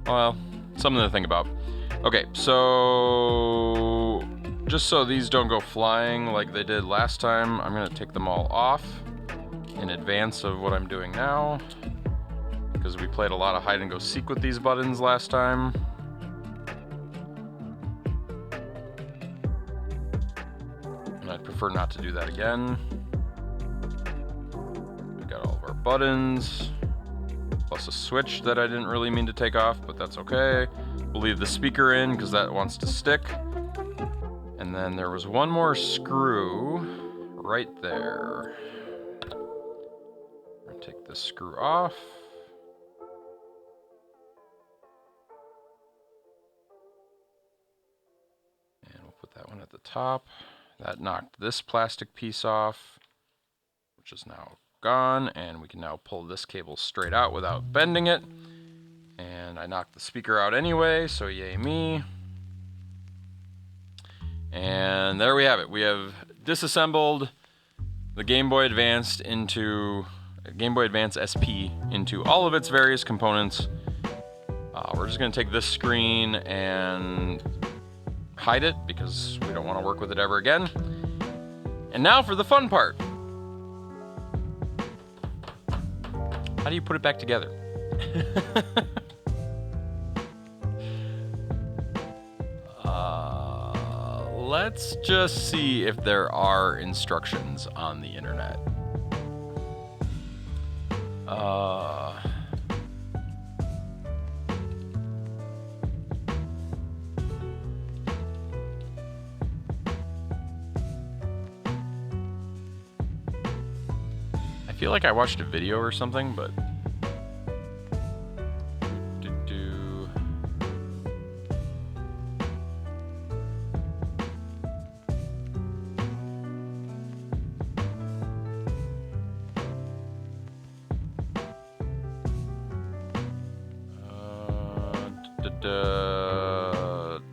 Well, something to think about. Okay, so just so these don't go flying like they did last time, I'm gonna take them all off in advance of what I'm doing now, because we played a lot of hide and go seek with these buttons last time. And I'd prefer not to do that again. We got all of our buttons, plus a switch that I didn't really mean to take off, but that's okay. We'll leave the speaker in because that wants to stick. And then there was one more screw right there. I'm gonna take this screw off. And we'll put that one at the top. That knocked this plastic piece off, which is now gone, and we can now pull this cable straight out without bending it. And I knocked the speaker out anyway, so yay me. And there we have it. We have disassembled the Game Boy Advance into Game Boy Advance SP into all of its various components. We're just going to take this screen and hide it because we don't want to work with it ever again. And now for the fun part. How do you put it back together? Let's just see if there are instructions on the internet. I feel like I watched a video or something, but...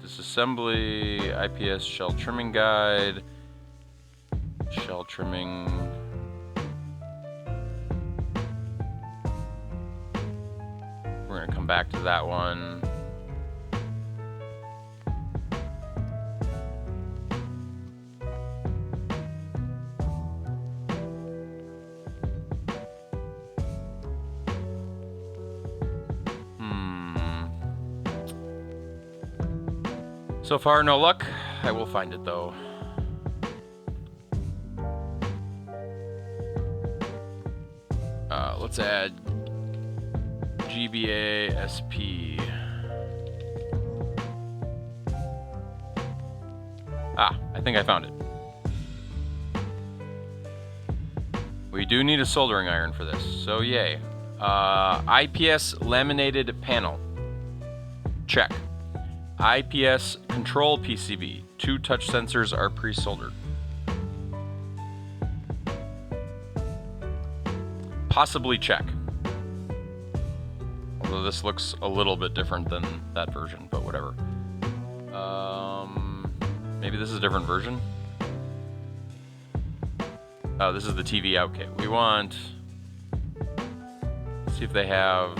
Disassembly, IPS shell trimming guide, shell trimming. We're gonna come back to that one. So far, no luck. I will find it though. Let's add GBA SP. Ah, I think I found it. We do need a soldering iron for this, so yay. IPS laminated panel. Check. IPS control PCB. 2 touch sensors are pre-soldered. Possibly check. Although this looks a little bit different than that version, but whatever. Maybe this is a different version? Oh, this is the TV out kit. We want... Let's see if they have...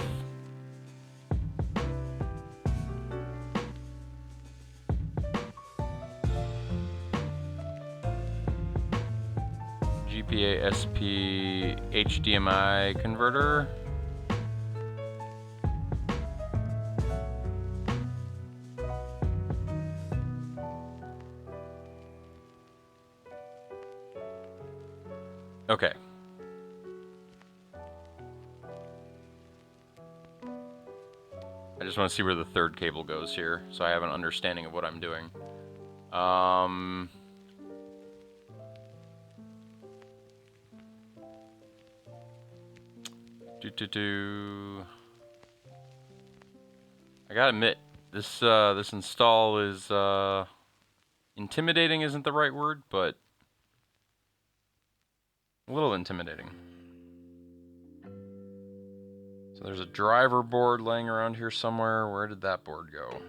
GPA SP HDMI converter. Okay. I just want to see where the third cable goes here, so I have an understanding of what I'm doing. I gotta admit, this install is intimidating isn't the right word, but a little intimidating. So there's a driver board laying around here somewhere. Where did that board go?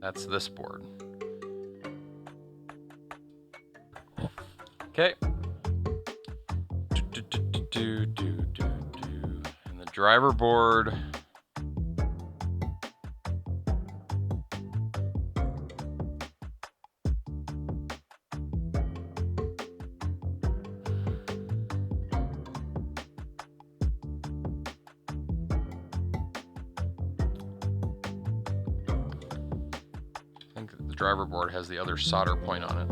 That's this board. Okay. And the driver board. I think the driver board has the other solder point on it.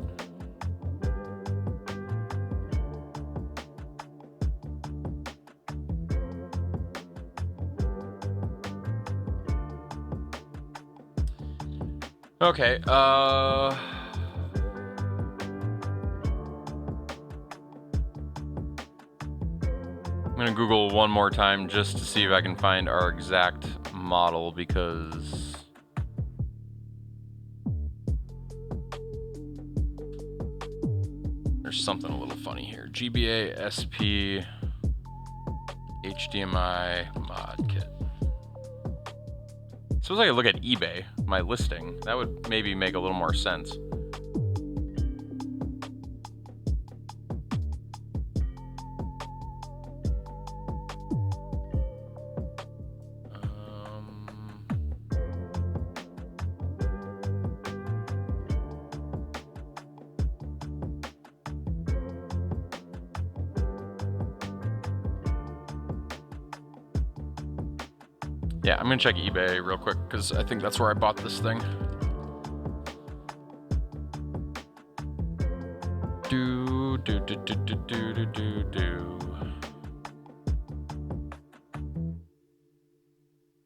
Okay, I'm gonna Google one more time just to see if I can find our exact model, because there's something a little funny here. GBA SP HDMI mod kit. Suppose I could look at eBay, my listing. That would maybe make a little more sense. Yeah, I'm gonna check eBay real quick, because I think that's where I bought this thing.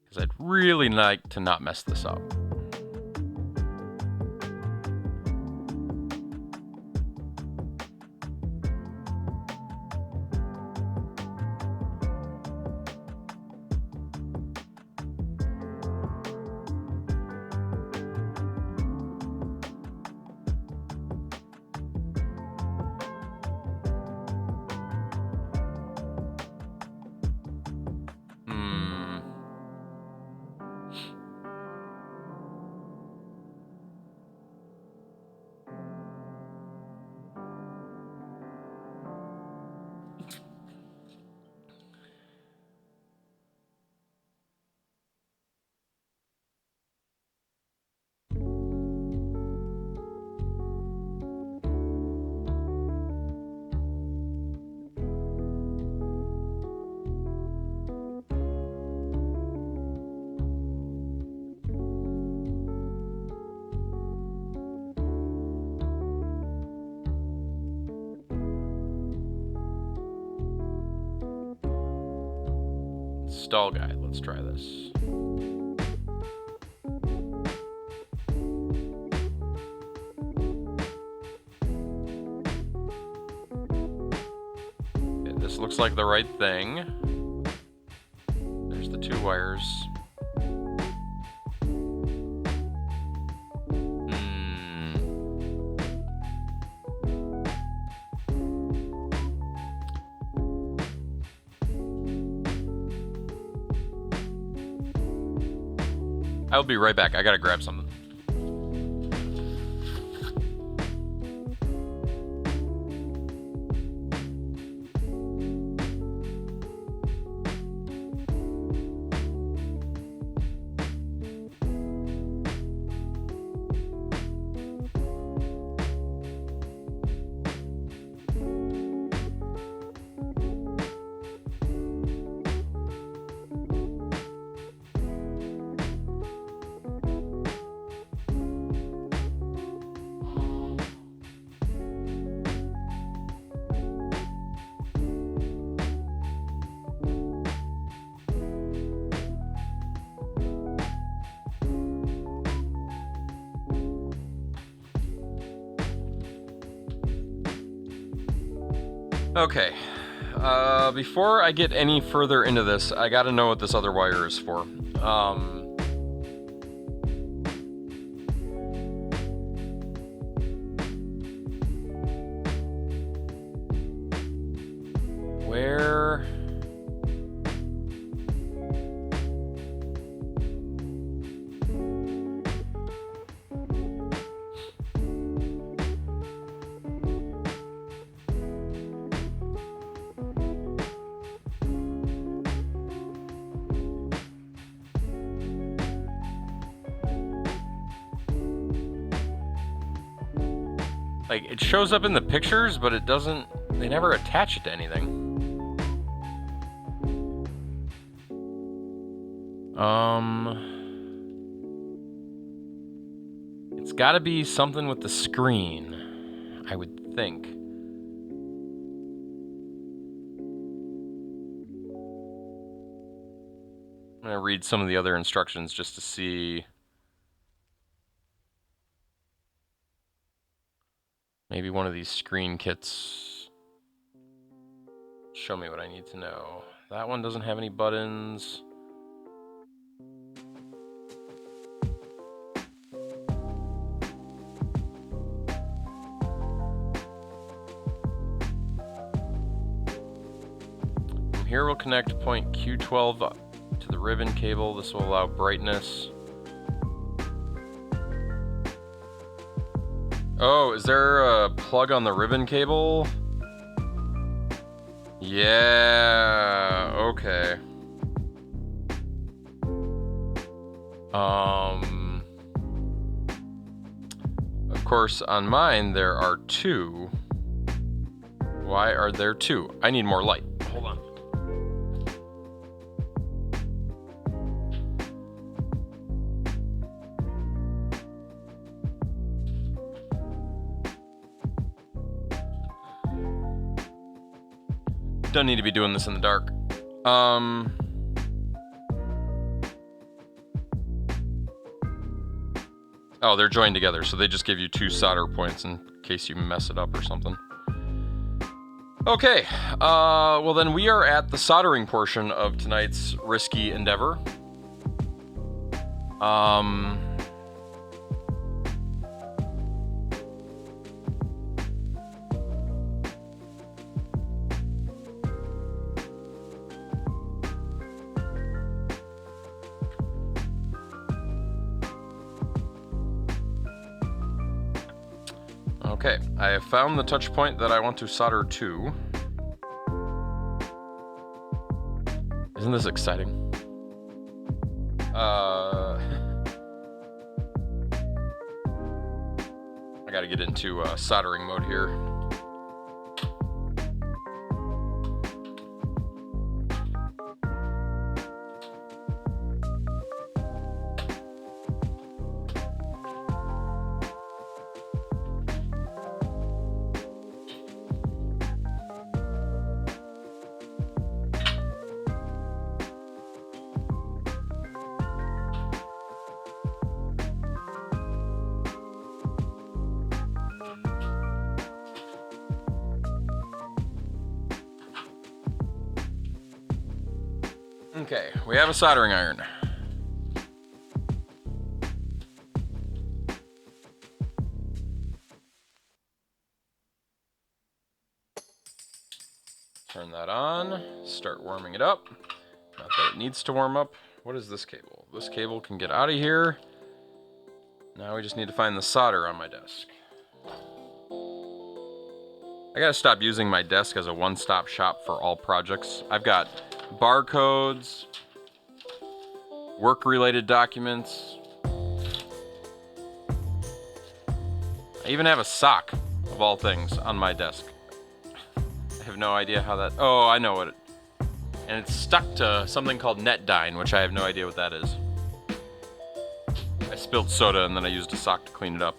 Because I'd really like to not mess this up. Stall guide, let's try this. This looks like the right thing. There's the 2 wires. I'll be right back. I gotta grab something. Okay, before I get any further into this, I gotta know what this other wire is for. Where... Like, it shows up in the pictures, but it doesn't... They never attach it to anything. It's gotta be something with the screen, I would think. I'm gonna read some of the other instructions just to see... Maybe one of these screen kits show me what I need to know. That one doesn't have any buttons. From here we'll connect point Q12 to the ribbon cable. This will allow brightness. Oh, is there a plug on the ribbon cable? Yeah, okay. Of course, on mine there are 2. Why are there 2? I need more light. Hold on. Don't need to be doing this in the dark. Oh, they're joined together, so they just give you 2 solder points in case you mess it up or something. Okay, well then we are at the soldering portion of tonight's risky endeavor. Okay, I have found the touch point that I want to solder to. Isn't this exciting? I gotta get into soldering mode here. Okay, we have a soldering iron. Turn that on, start warming it up. Not that it needs to warm up. What is this cable? This cable can get out of here. Now we just need to find the solder on my desk. I gotta stop using my desk as a one-stop shop for all projects. I've got barcodes, work-related documents. I even have a sock, of all things, on my desk. I have no idea how that... Oh, I know what it... And it's stuck to something called NetDyn, which I have no idea what that is. I spilled soda and then I used a sock to clean it up.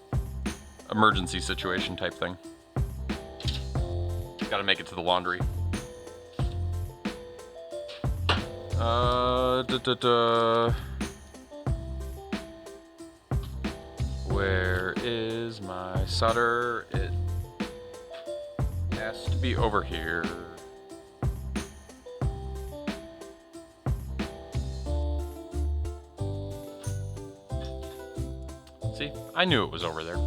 Emergency situation type thing. Gotta make it to the laundry. Where is my solder? It has to be over here. See, I knew it was over there.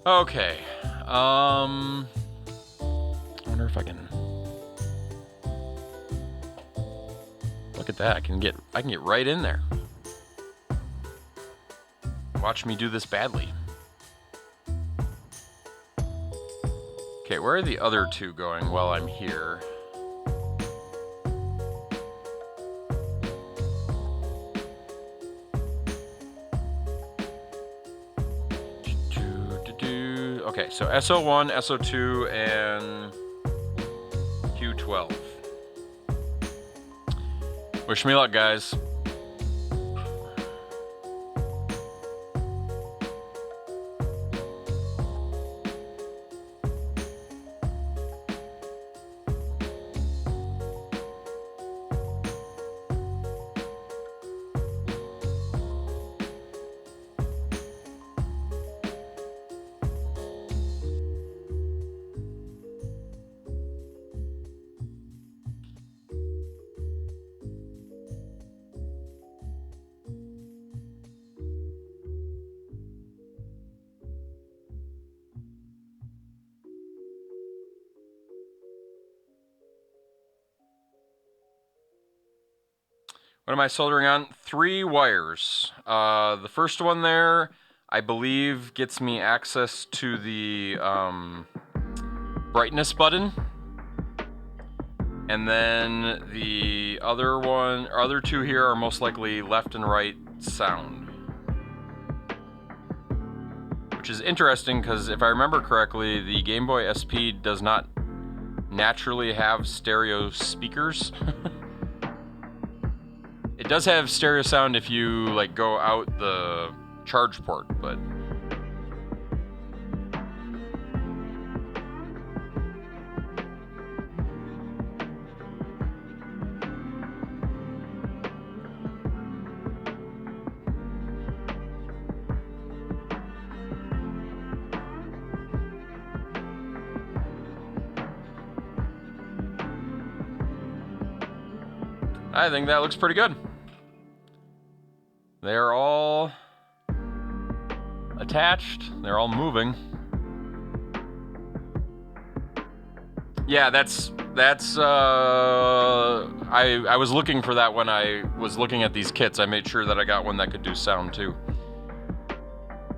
Okay. I wonder if I can. Look at that! I can get right in there. Watch me do this badly. Okay, where are the other two going while I'm here? Okay, so SO1, SO2, and Q12. Wish me luck, guys. What am I soldering on? 3 wires. The first one there, I believe, gets me access to the brightness button. And then the other 2 here are most likely left and right sound. Which is interesting because if I remember correctly, the Game Boy SP does not naturally have stereo speakers. It does have stereo sound if you like go out the charge port, but I think that looks pretty good. They're all attached. They're all moving. Yeah, that's I was looking for that when I was looking at these kits. I made sure that I got one that could do sound too.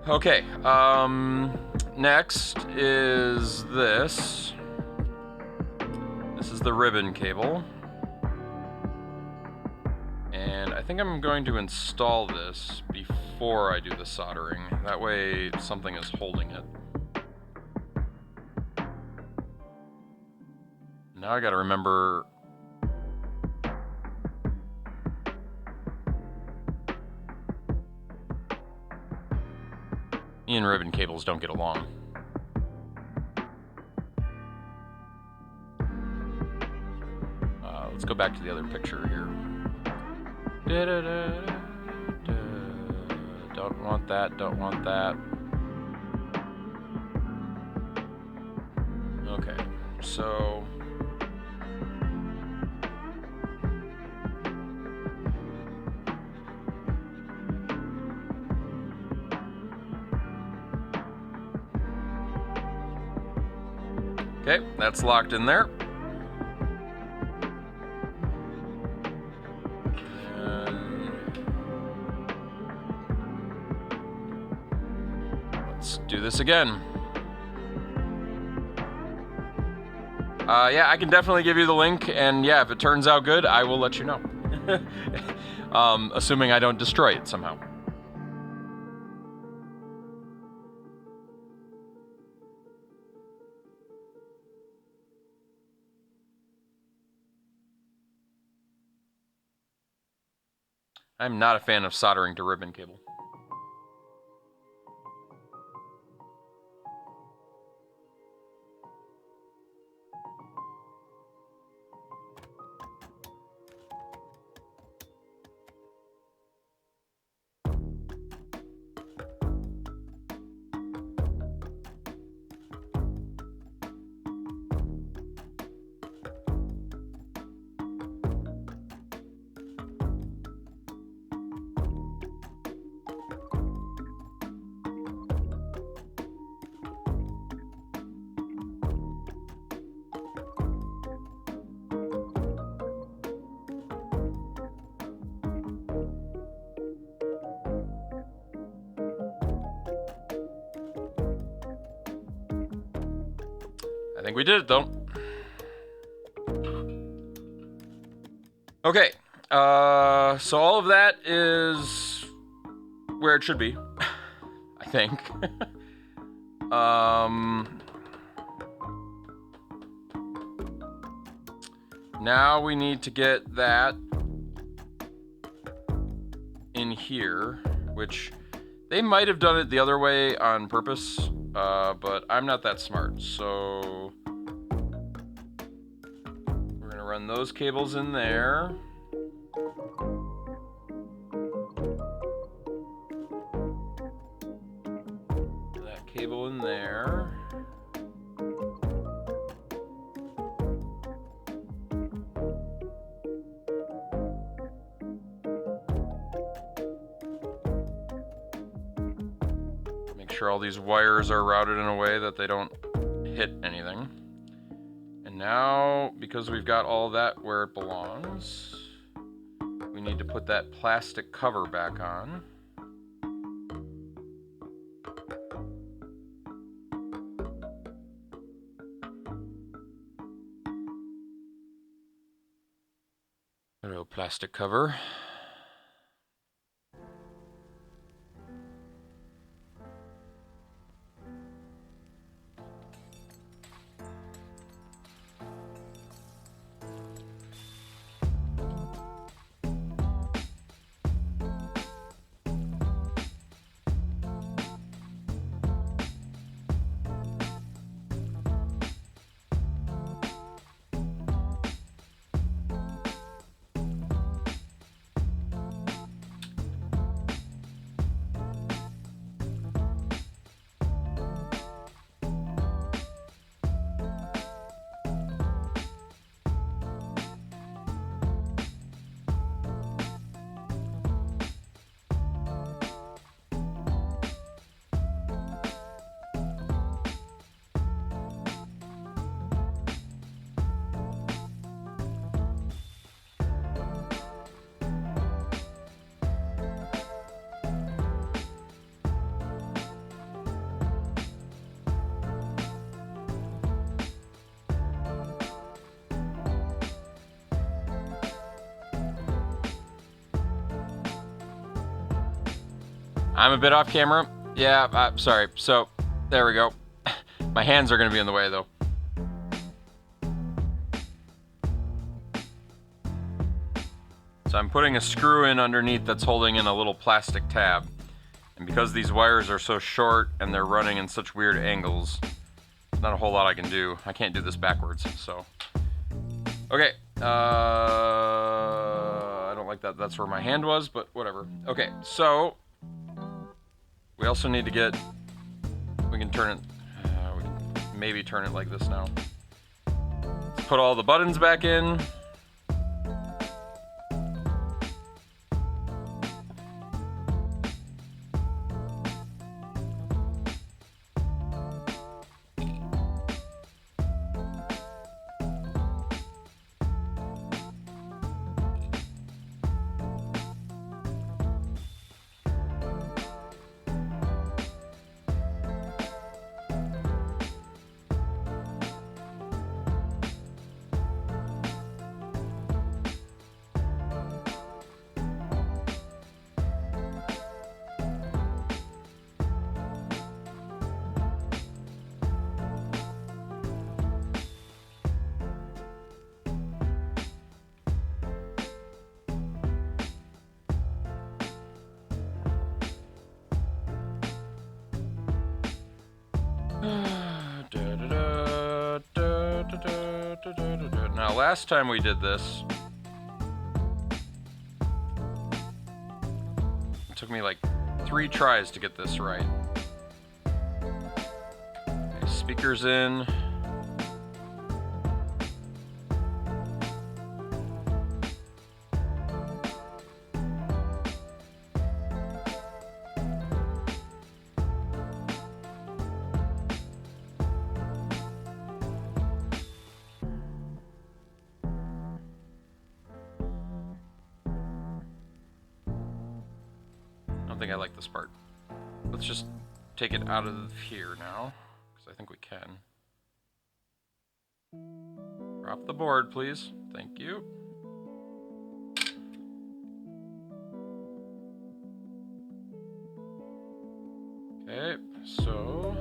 Okay, next is this. This is the ribbon cable. And I think I'm going to install this before I do the soldering. That way something is holding it. Now I gotta remember... Me and ribbon cables don't get along. Let's go back to the other picture here. Don't want that, don't want that. Okay, so... Okay, that's locked in there. Let's do this again. Yeah, I can definitely give you the link, and yeah, if it turns out good, I will let you know. Assuming I don't destroy it somehow. I'm not a fan of soldering to ribbon cable. I think we did it, though. Okay, so all of that is where it should be, I think. Now we need to get that in here, which they might have done it the other way on purpose, but I'm not that smart, so we're gonna run those cables in there. That cable in there. Make sure all these wires are routed in a way that they don't hit anything. And now, because we've got all that where it belongs, we need to put that plastic cover back on. Little plastic cover. I'm a bit off camera. Yeah, sorry. So, there we go. My hands are going to be in the way, though. So I'm putting a screw in underneath that's holding in a little plastic tab. And because these wires are so short and they're running in such weird angles, not a whole lot I can do. I can't do this backwards, so. Okay. I don't like that. That's where my hand was, but whatever. Okay, so we also need to get, we can turn it, we can maybe turn it like this now. Let's put all the buttons back in. Now, last time we did this, it took me like 3 tries to get this right. Okay, speakers in. I think I like this part. Let's just take it out of here now, because I think we can. Drop the board, please. Thank you. Okay, so...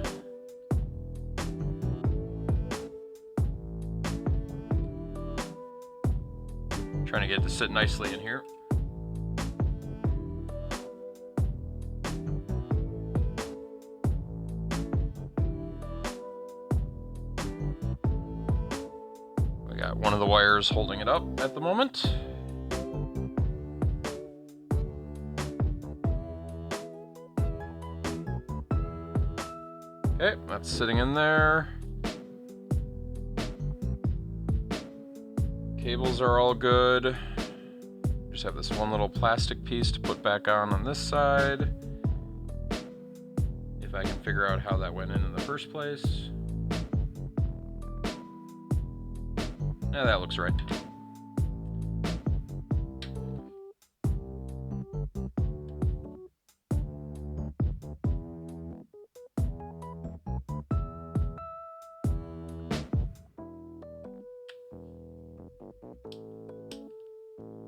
trying to get it to sit nicely in here. Got one of the wires holding it up at the moment. Okay, that's sitting in there. Cables are all good. Just have this one little plastic piece to put back on this side. If I can figure out how that went in the first place. Yeah, that looks right.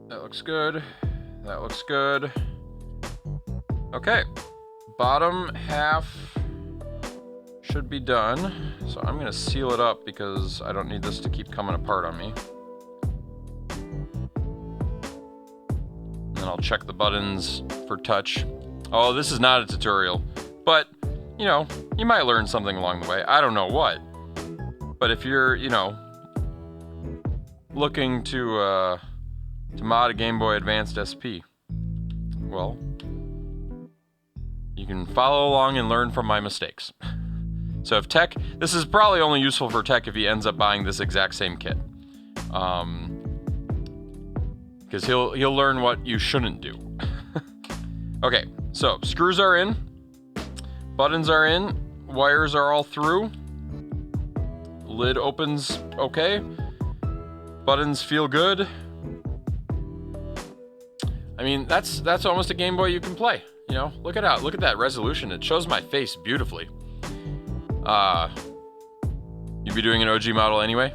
That looks good. That looks good. Okay. Bottom half should be done. So I'm gonna seal it up because I don't need this to keep coming apart on me. Then I'll check the buttons for touch. Oh, this is not a tutorial, but you know, you might learn something along the way. I don't know what, but if you're, you know, looking to mod a Game Boy Advanced SP, well, you can follow along and learn from my mistakes. So if Tech, this is probably only useful for Tech if he ends up buying this exact same kit. Because he'll learn what you shouldn't do. Okay, so screws are in, buttons are in, wires are all through, lid opens okay, buttons feel good. I mean, that's almost a Game Boy you can play. You know, look at that resolution. It shows my face beautifully. You'd be doing an OG model anyway?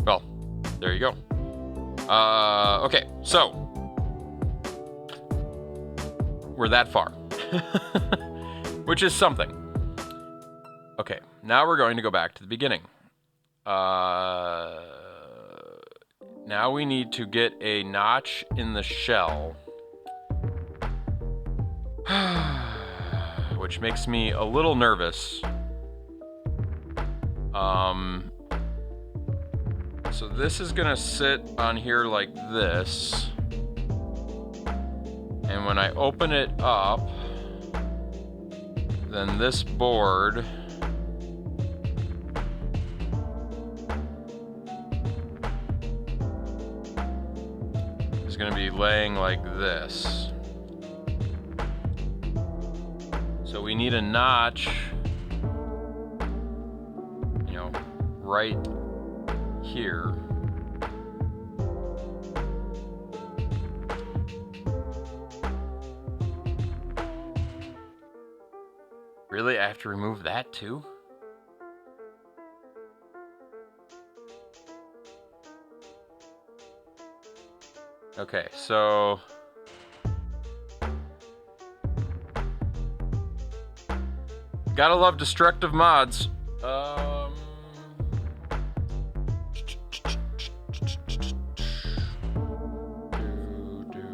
Well, there you go. Okay, so we're that far, which is something. Okay, now we're going to go back to the beginning. Now we need to get a notch in the shell, which makes me a little nervous. So this is gonna sit on here like this, and when I open it up, then this board is going to be laying like this. So we need a notch, you know, right here. Really? I have to remove that too? Okay, so gotta love destructive mods.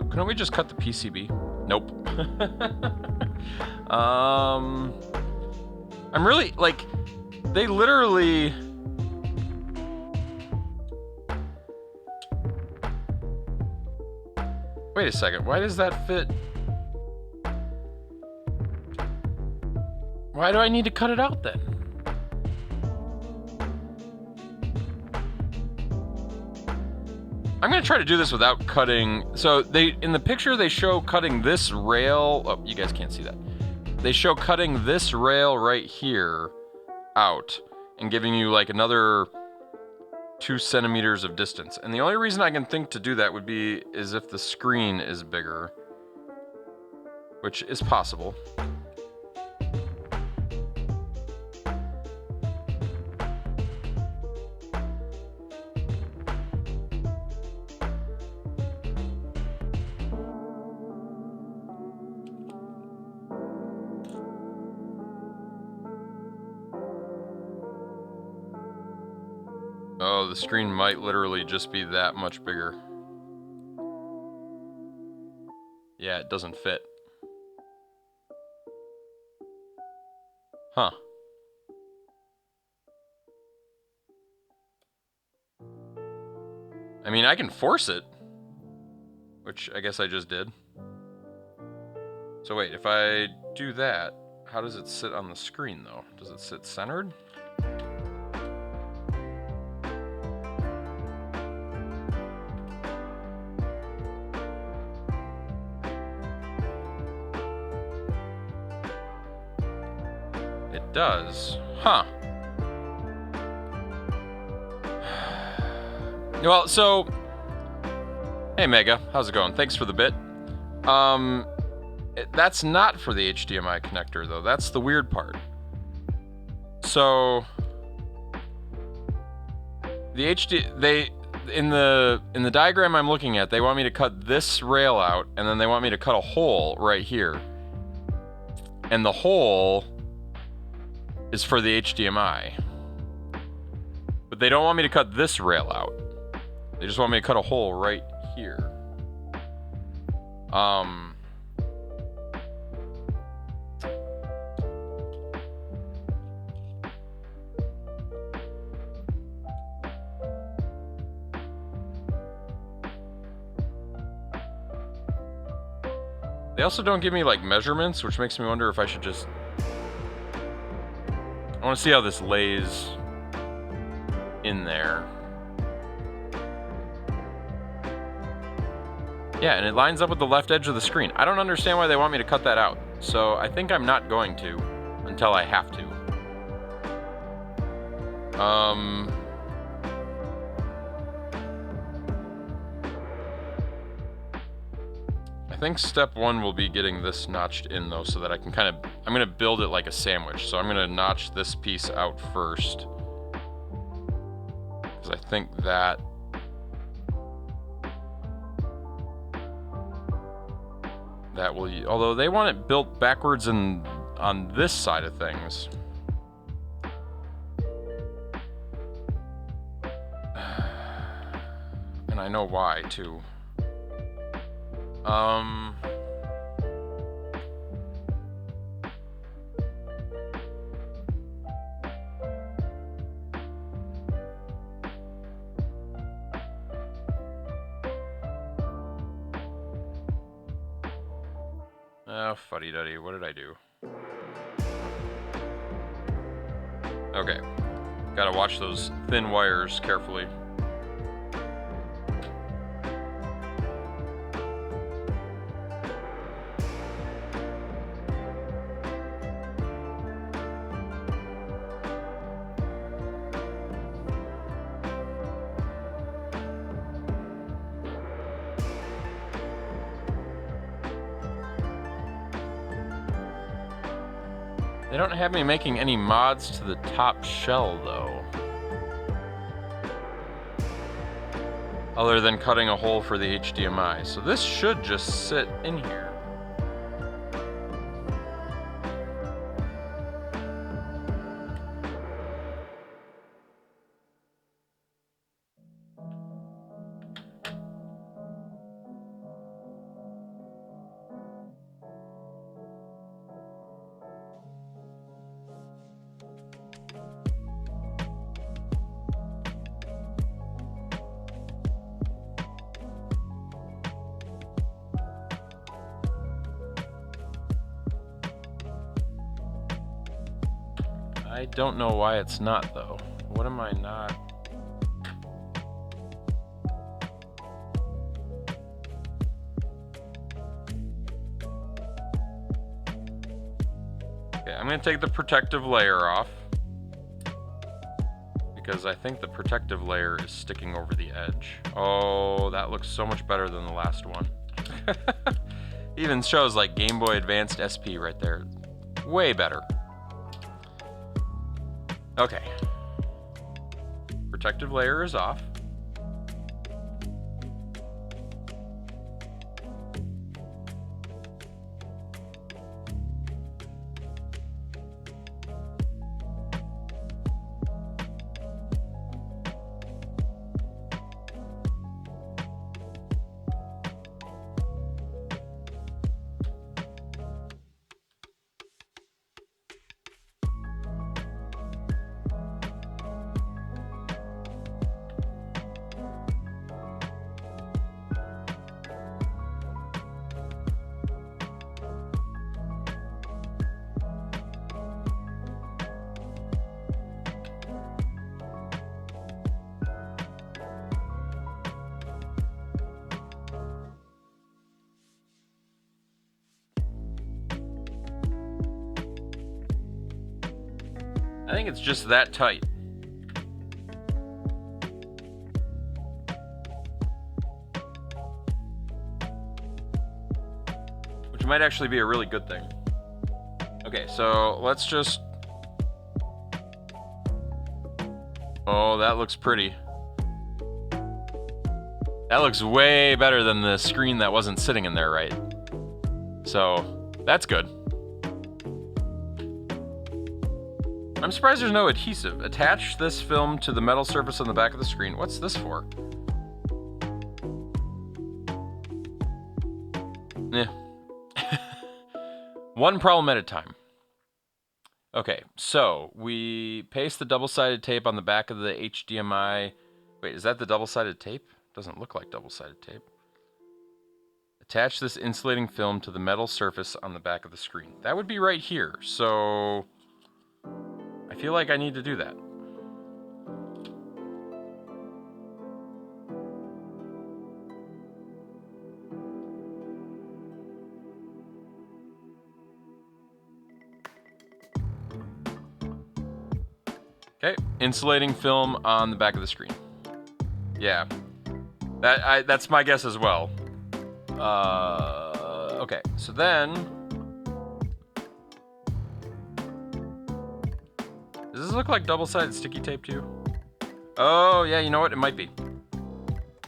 Couldn't we just cut the PCB? Nope. I'm really, like, they literally... Wait a second, why does that fit? Why do I need to cut it out then? I'm gonna try to do this without cutting. So in the picture they show cutting this rail. Oh, you guys can't see that. They show cutting this rail right here out and giving you like another 2 centimeters of distance. And the only reason I can think to do that would be is if the screen is bigger, which is possible. Oh, the screen might literally just be that much bigger. Yeah, it doesn't fit. Huh. I mean, I can force it, which I guess I just did. So wait, if I do that, how does it sit on the screen though? Does it sit centered? It does. Huh. Well, so... Hey, Mega. How's it going? Thanks for the bit. That's not for the HDMI connector, though. That's the weird part. So... In the diagram I'm looking at, they want me to cut this rail out, and then they want me to cut a hole right here. And the hole is for the HDMI. But they don't want me to cut this rail out. They just want me to cut a hole right here. They also don't give me like measurements, which makes me wonder if I should just... I want to see how this lays in there. Yeah, and it lines up with the left edge of the screen. I don't understand why they want me to cut that out. So I think I'm not going to until I have to. I think step 1 will be getting this notched in though, so that I can kind of, I'm going to build it like a sandwich. So I'm going to notch this piece out first. Because I think that will, although they want it built backwards and on this side of things. And I know why too. Oh, fuddy-duddy, what did I do? Okay. Gotta watch those thin wires carefully. They don't have me making any mods to the top shell, though. Other than cutting a hole for the HDMI. So this should just sit in here. I don't know why it's not, though. What am I not? Okay, I'm going to take the protective layer off, because I think the protective layer is sticking over the edge. Oh, that looks so much better than the last one. Even shows like Game Boy Advanced SP right there. Way better. Okay. Protective layer is off. I think it's just that tight. Which might actually be a really good thing. Okay, so let's just... Oh, that looks pretty. That looks way better than the screen that wasn't sitting in there right. So, that's good. I'm surprised there's no adhesive. Attach this film to the metal surface on the back of the screen. What's this for? Eh. One problem at a time. Okay, so we paste the double-sided tape on the back of the HDMI. Wait, is that the double-sided tape? Doesn't look like double-sided tape. Attach this insulating film to the metal surface on the back of the screen. That would be right here, so... I feel like I need to do that. Okay, insulating film on the back of the screen. Yeah, that's my guess as well. Okay, so then... Does this look like double-sided sticky tape to you? Oh, yeah, you know what? It might be.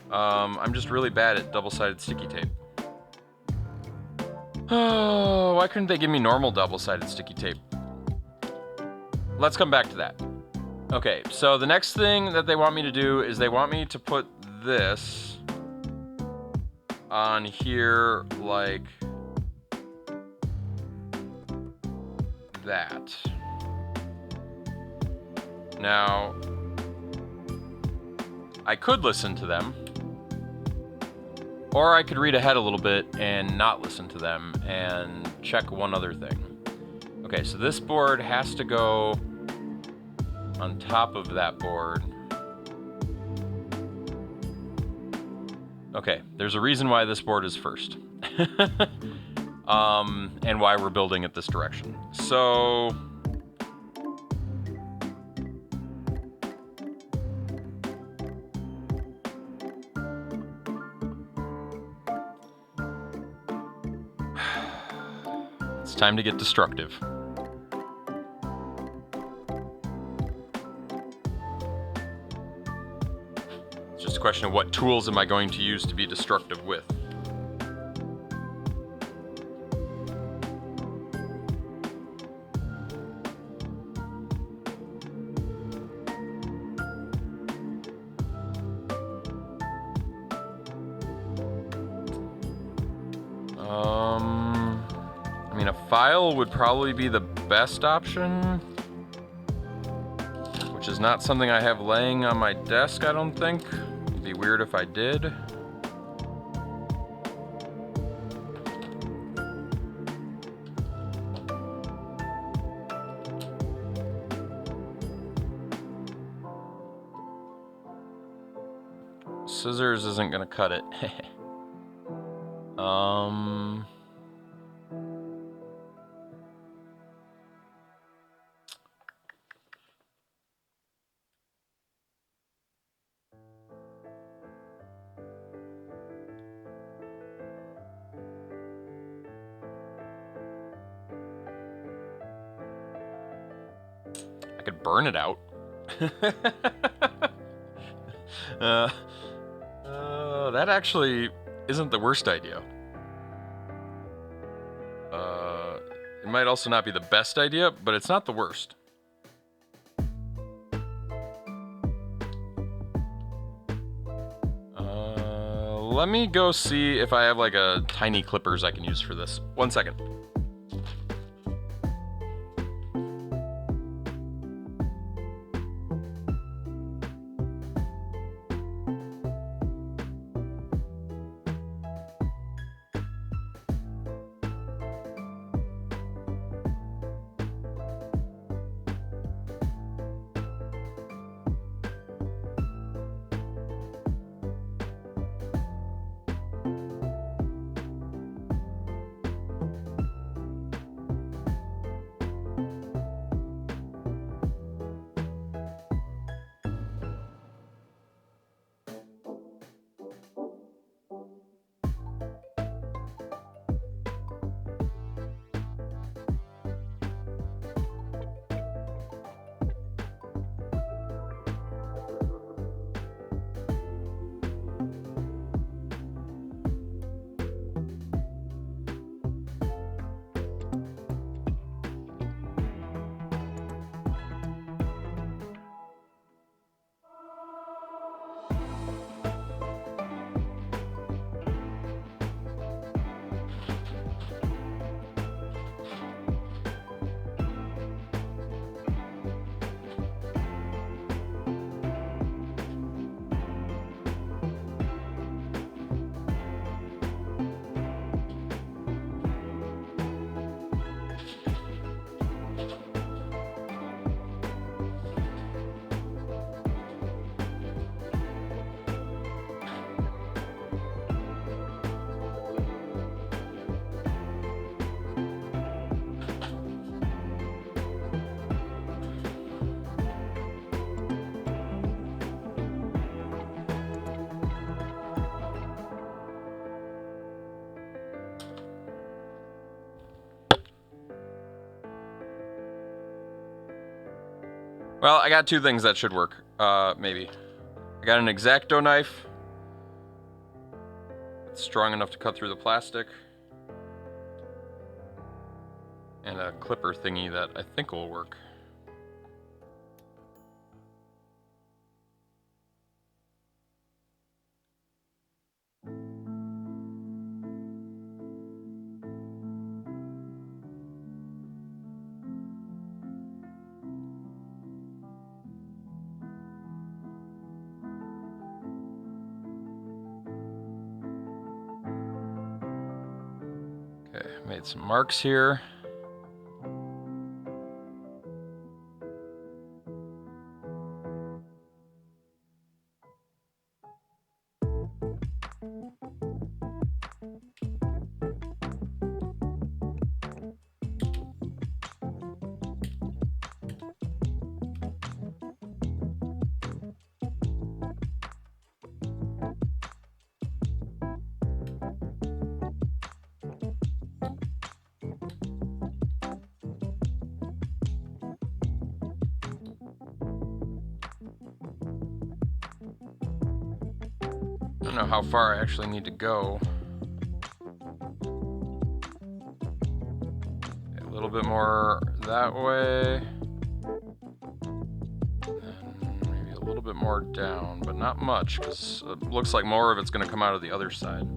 I'm just really bad at double-sided sticky tape. Oh, why couldn't they give me normal double-sided sticky tape? Let's come back to that. Okay, so the next thing that they want me to do is they want me to put this on here like that. Now, I could listen to them, or I could read ahead a little bit and not listen to them and check one other thing. Okay, so this board has to go on top of that board. Okay, there's a reason why this board is first. And why we're building it this direction. So... it's time to get destructive. It's just a question of what tools am I going to use to be destructive with. I mean, a file would probably be the best option, which is not something I have laying on my desk, I don't think. It'd be weird if I did. Scissors isn't gonna cut it. I could burn it out. That actually isn't the worst idea. It might also not be the best idea, but it's not the worst. Let me go see if I have like a tiny clippers I can use for this. 1 second. Well, I got two things that should work, maybe. I got an X-Acto knife. It's strong enough to cut through the plastic. And a clipper thingy that I think will work. Okay, made some marks here. I don't know how far I actually need to go. A little bit more that way. And maybe a little bit more down, but not much, because it looks like more of it's going to come out of the other side.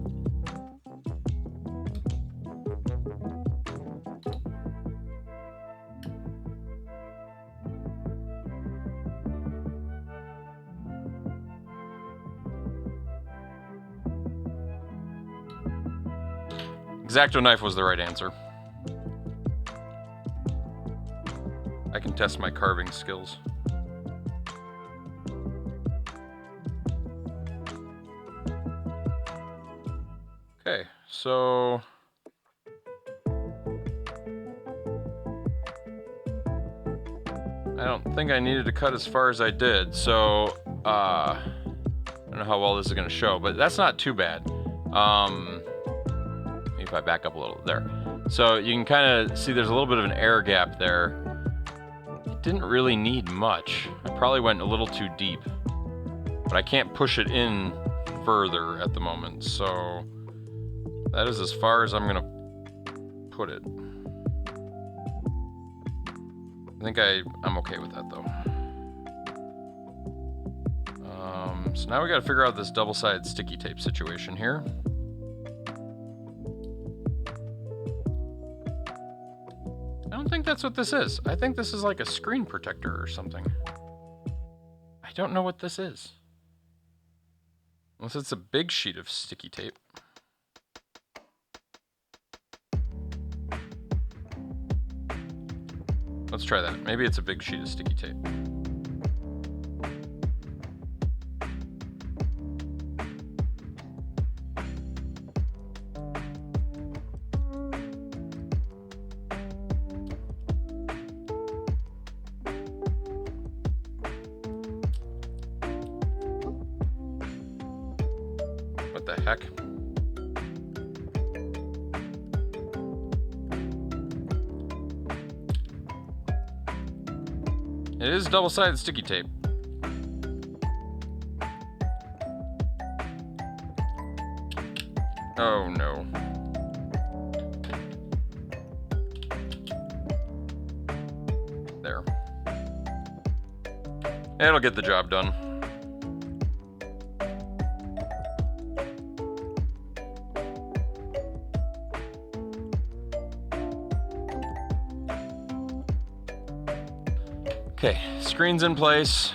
X-Acto knife was the right answer. I can test my carving skills. Okay, so I don't think I needed to cut as far as I did, so I don't know how well this is going to show, but that's not too bad. Maybe if I back up a little there. So you can kind of see there's a little bit of an air gap there. It didn't really need much. I probably went a little too deep, but I can't push it in further at the moment, so that is as far as I'm going to put it. I think I'm okay with that though. So now we got to figure out this double-sided sticky tape situation here. I don't think that's what this is. I think this is like a screen protector or something. I don't know what this is. Unless it's a big sheet of sticky tape. Let's try that. Maybe it's a big sheet of sticky tape. What the heck? It is double-sided sticky tape. Oh no. There. It'll get the job done. Okay, screen's in place.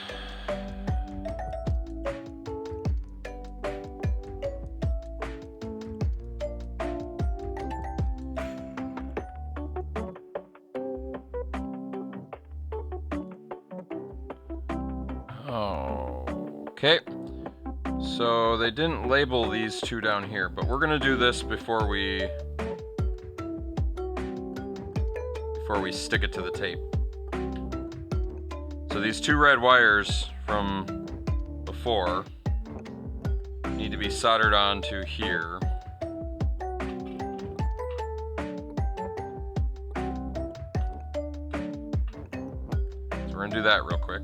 Okay, so they didn't label these two down here, but we're gonna do this before we stick it to the tape. So these two red wires from before need to be soldered onto here. So we're gonna do that real quick.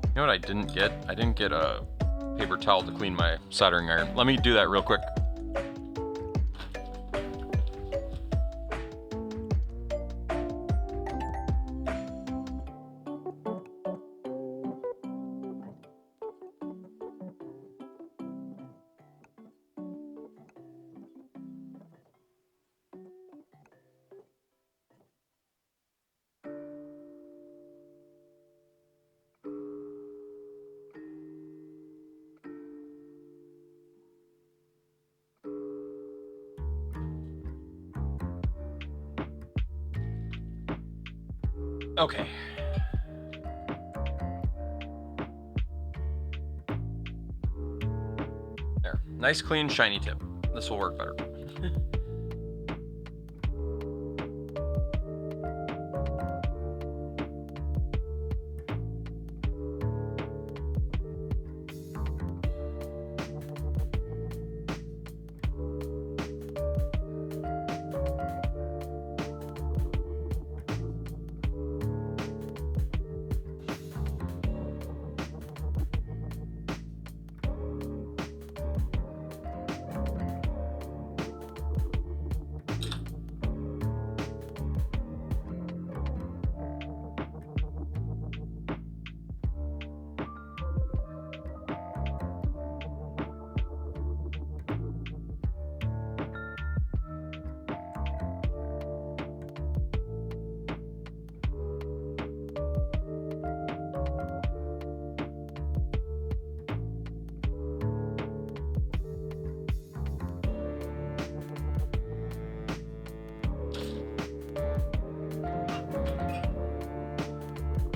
You know what I didn't get? I didn't get a paper towel to clean my soldering iron. Let me do that real quick. Okay. There. Nice, clean, shiny tip. This will work better.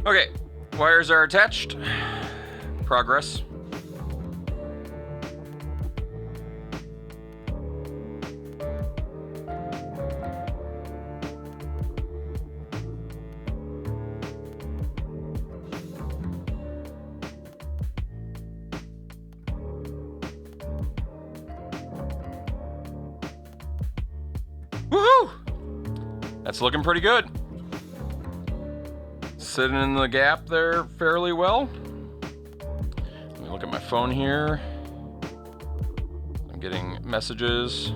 Okay, wires are attached. Progress. Woohoo! That's looking pretty good. Sitting in the gap there fairly well. Let me look at my phone here. I'm getting messages.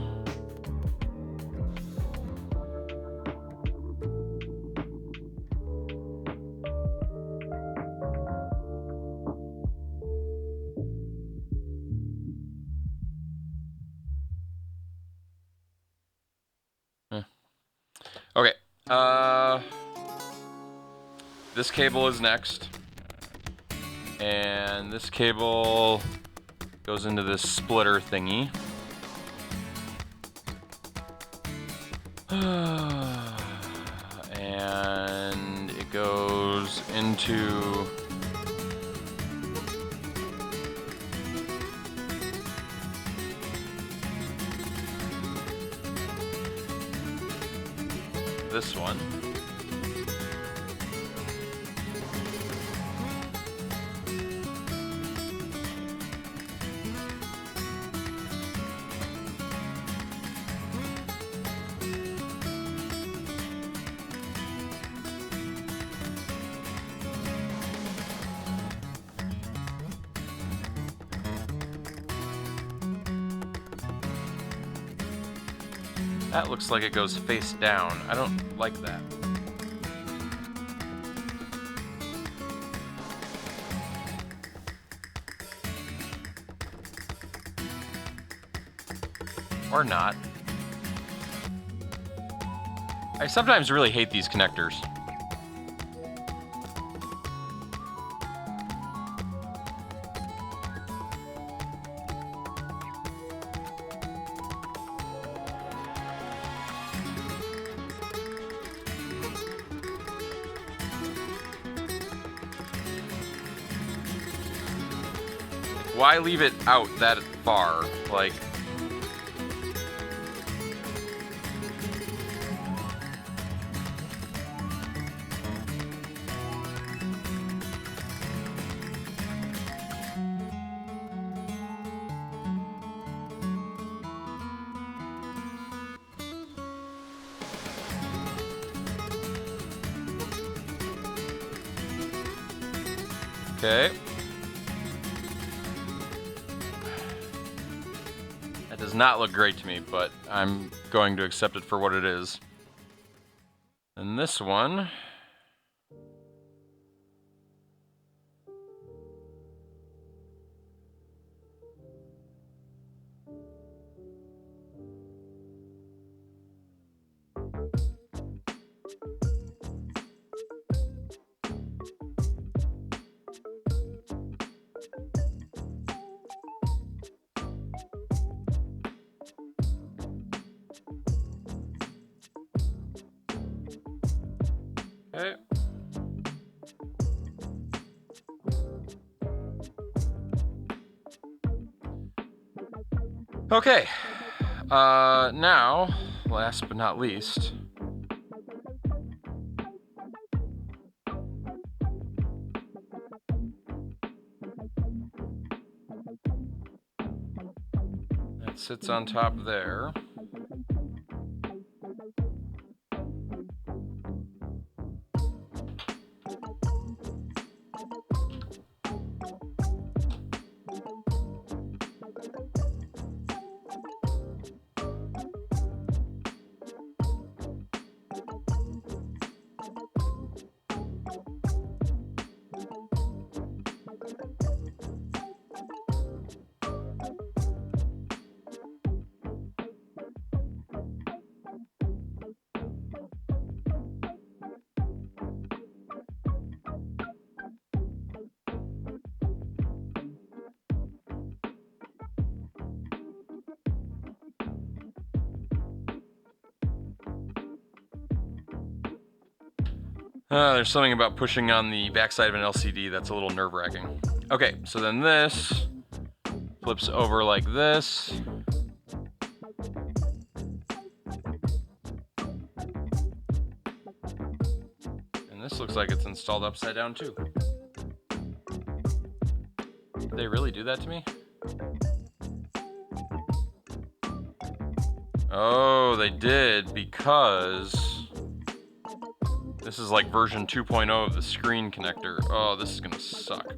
Okay. This cable is next. And this cable goes into this splitter thingy. And it goes into this one. That looks like it goes face down. I don't like that. Or not. I sometimes really hate these connectors. Why leave it out that far? Like... Okay. That does not look great to me, but I'm going to accept it for what it is. And this one... Okay. Okay. Now, last but not least, that sits on top there. There's something about pushing on the backside of an LCD that's a little nerve-wracking. Okay, so then this flips over like this. And this looks like it's installed upside down too. Did they really do that to me? Oh, they did, because this is like version 2.0 of the screen connector. Oh, this is gonna suck.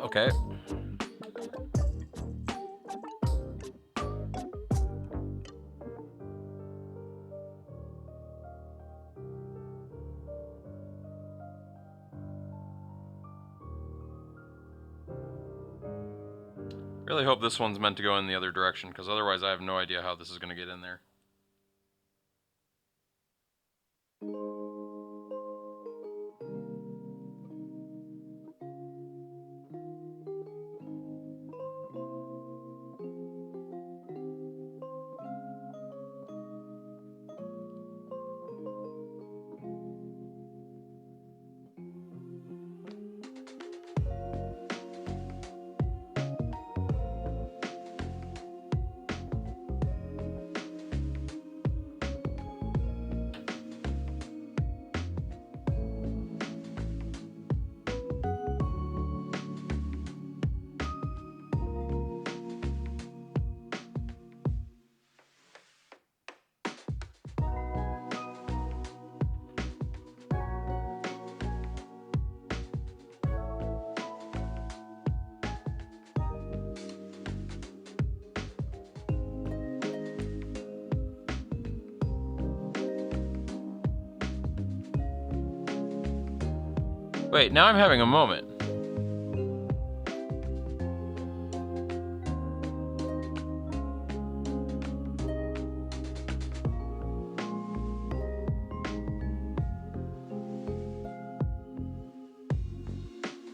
Okay. Really hope this one's meant to go in the other direction, because otherwise I have no idea how this is going to get in there. Wait, now I'm having a moment.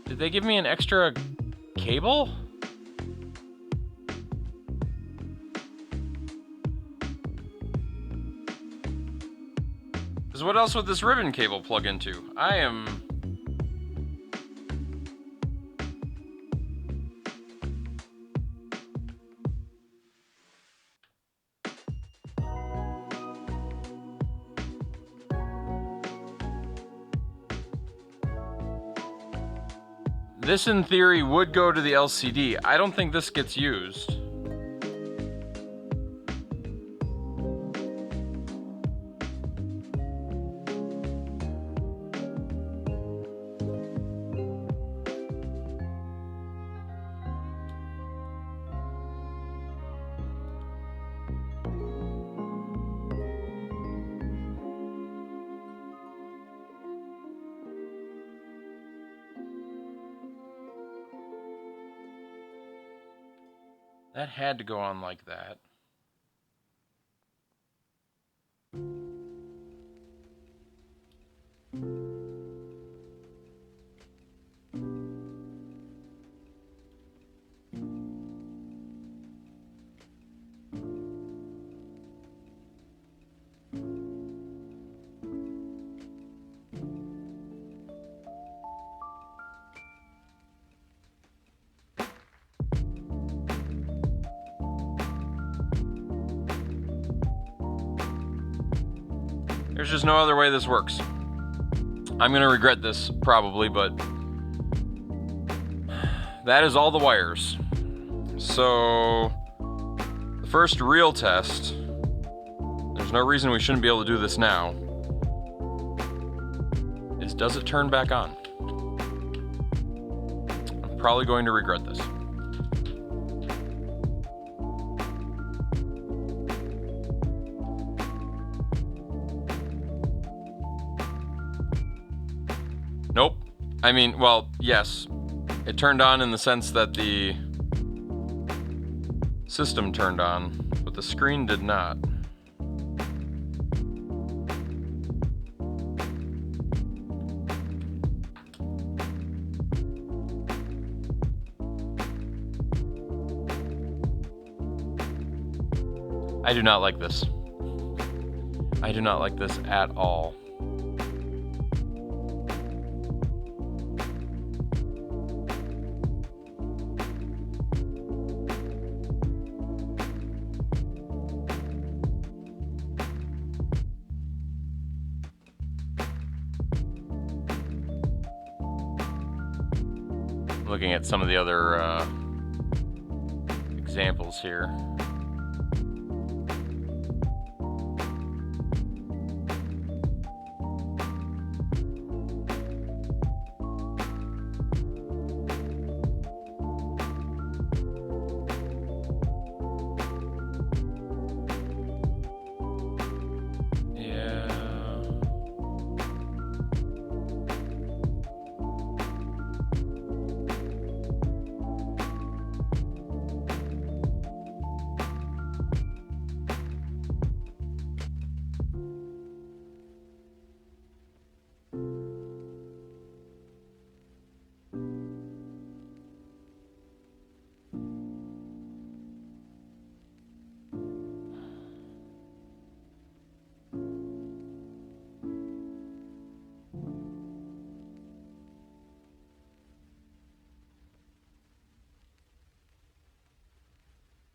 Did they give me an extra cable? Because what else would this ribbon cable plug into? I am... This, in theory, would go to the LCD. I don't think this gets used. That had to go on like that. There's just no other way this works. I'm gonna regret this, probably, but that is all the wires. So, the first real test, there's no reason we shouldn't be able to do this now, is does it turn back on? I'm probably going to regret this. Nope. I mean, well, yes. It turned on in the sense that the system turned on, but the screen did not. I do not like this. I do not like this at all. Looking at some of the other examples here.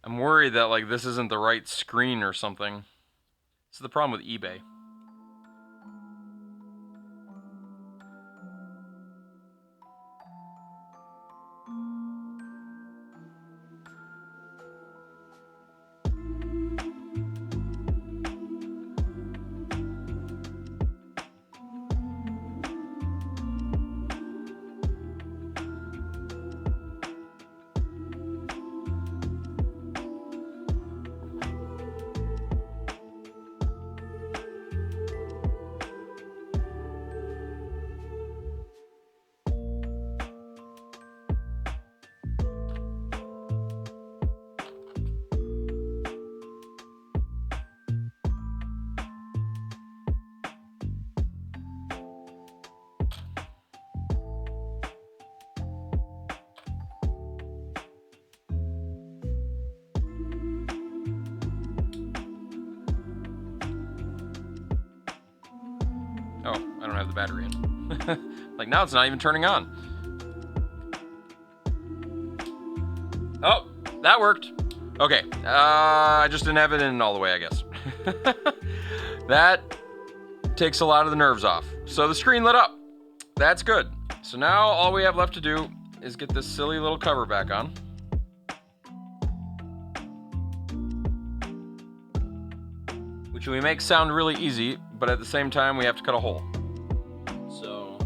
I'm worried that like this isn't the right screen or something. This is the problem with eBay. Oh, I don't have the battery in. Like now it's not even turning on. Oh, that worked. Okay, I just didn't have it in all the way, I guess. That takes a lot of the nerves off. So the screen lit up. That's good. So now all we have left to do is get this silly little cover back on. Which we make sound really easy, but at the same time we have to cut a hole. So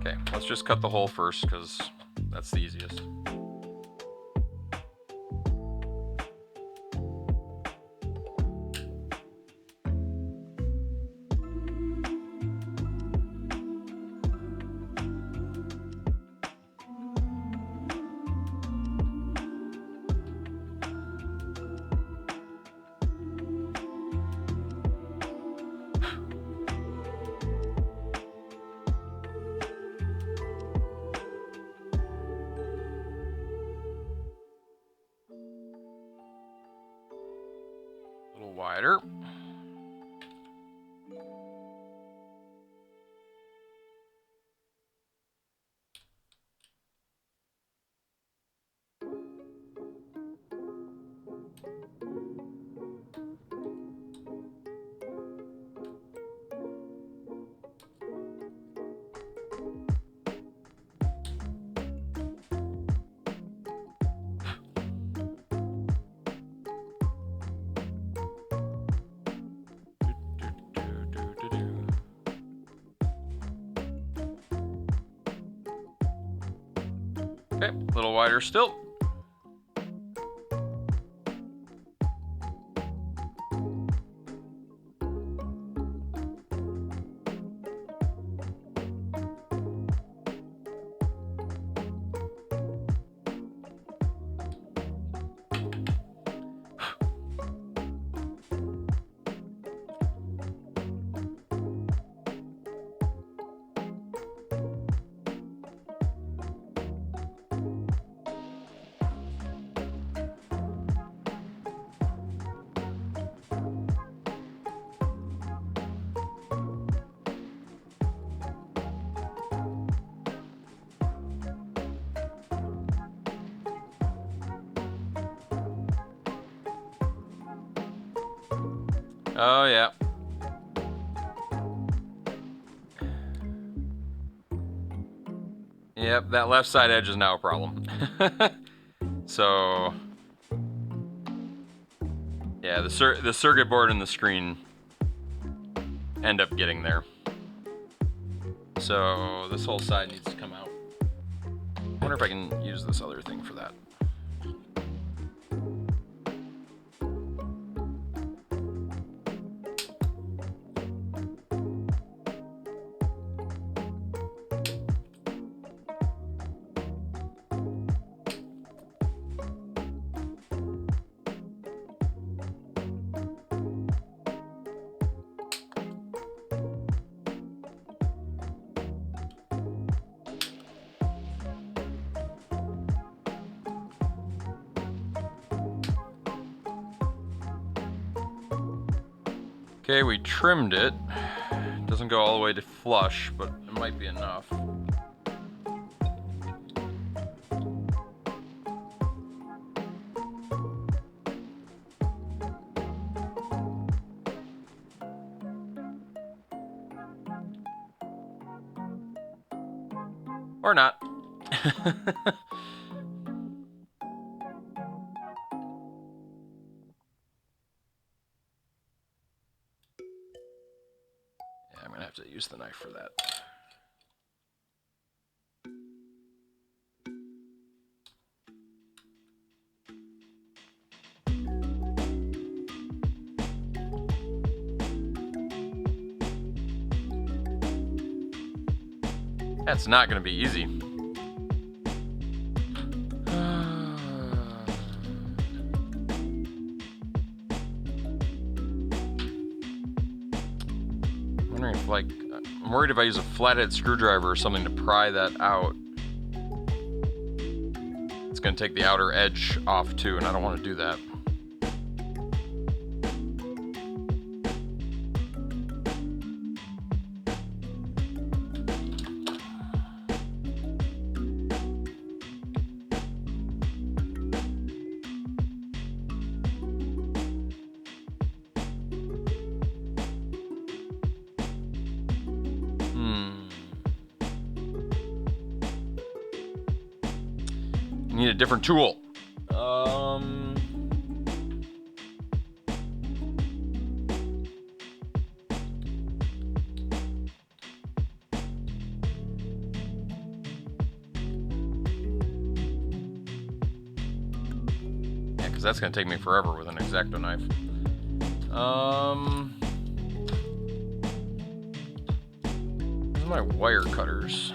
okay, let's just cut the hole first because that's the easiest. A little wider. Okay, a little wider still. Oh, yeah. Yep, that left side edge is now a problem. So, yeah, the circuit board and the screen end up getting there. So this whole side needs to come out. I wonder if I can use this other thing for that. Okay, we trimmed it. Doesn't go all the way to flush, but it might be enough. Or not. I'm gonna have to use the knife for that. That's not gonna be easy. I'm worried if I use a flathead screwdriver or something to pry that out, it's going to take the outer edge off too, and I don't want to do that. Need a different tool. Yeah, because that's going to take me forever with an X-Acto knife. Where's my wire cutters?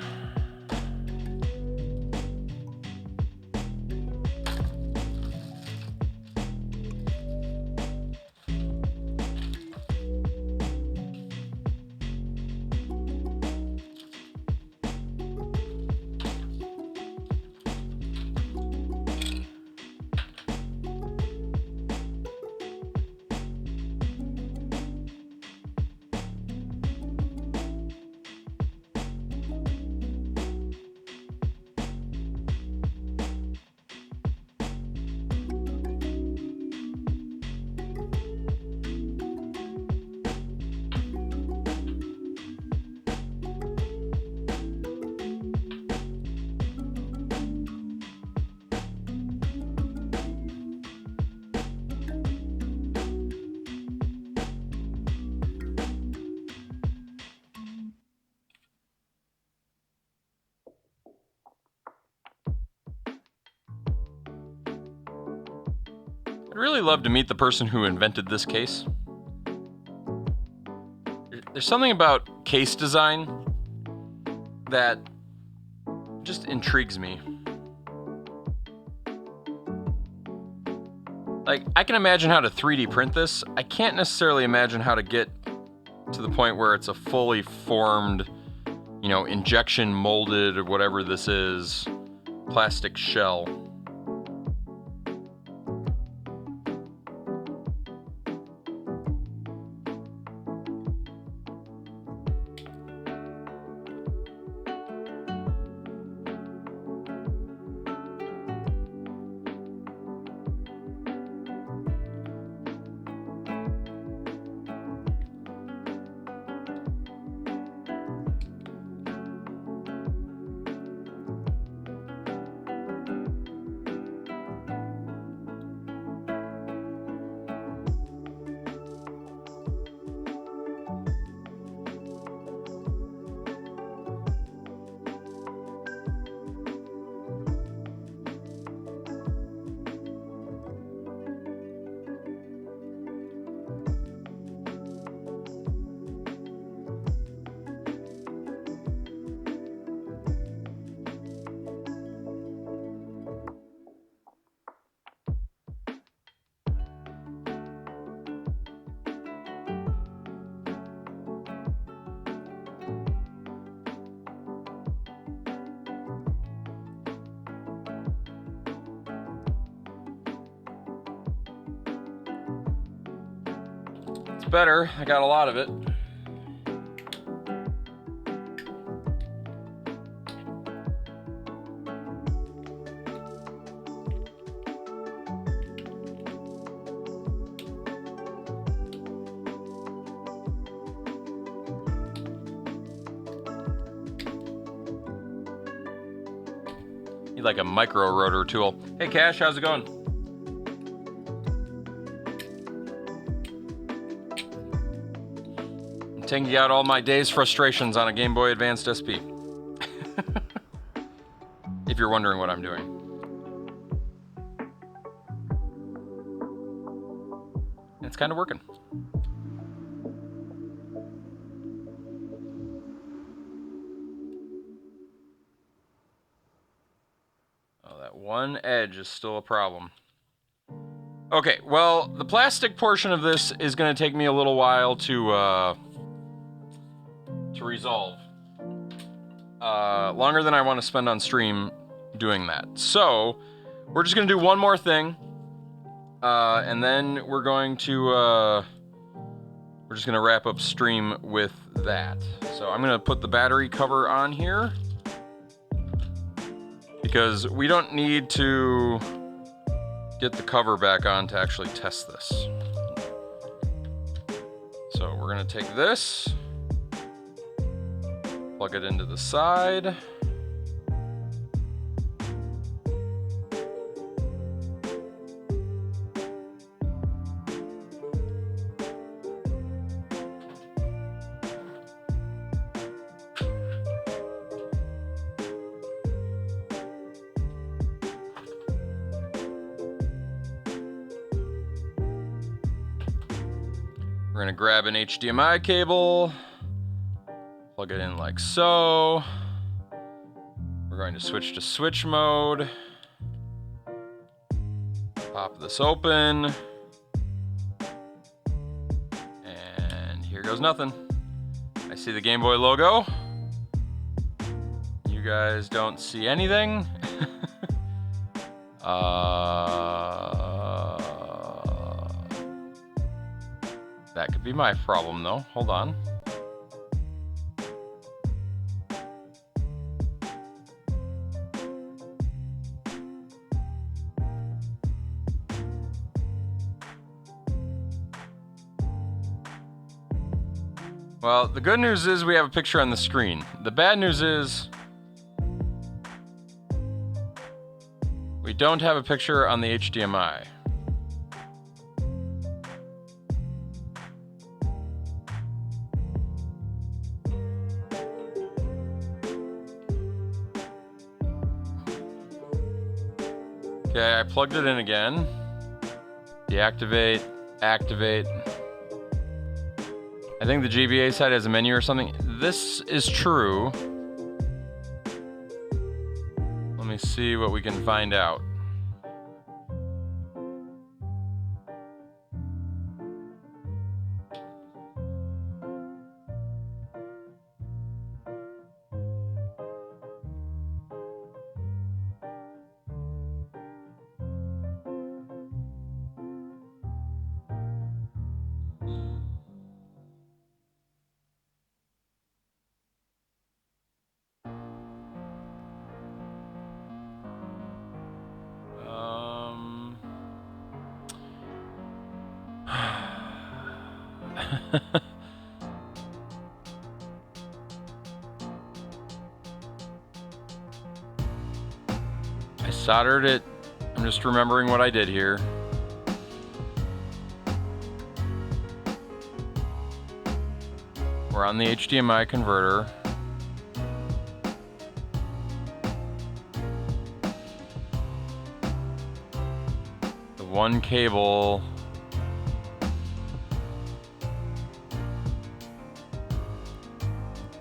I'd really love to meet the person who invented this case. There's something about case design that just intrigues me. Like, I can imagine how to 3D print this. I can't necessarily imagine how to get to the point where it's a fully formed, injection molded or whatever this is, plastic shell. It's better. I got a lot of it. Need like a micro rotor tool. Hey Cash, how's it going? I'm taking out all my day's frustrations on a Game Boy Advanced SP. If you're wondering what I'm doing. It's kind of working. One edge is still a problem. Okay, well, the plastic portion of this is going to take me a little while to resolve. Longer than I want to spend on stream doing that. So, we're just going to do one more thing. And then we're going to, we're just going to wrap up stream with that. So I'm going to put the battery cover on here. Because we don't need to get the cover back on to actually test this. So we're gonna take this, plug it into the side. We're gonna grab an HDMI cable, plug it in like so. We're going to switch to switch mode. Pop this open. And here goes nothing. I see the Game Boy logo. You guys don't see anything. That could be my problem though. Hold on. Well, the good news is we have a picture on the screen. The bad news is we don't have a picture on the HDMI. Okay, I plugged it in again. Deactivate, activate. I think the GBA side has a menu or something. This is true. Let me see what we can find out. I soldered it. I'm just remembering what I did here. We're on the HDMI converter. The one cable.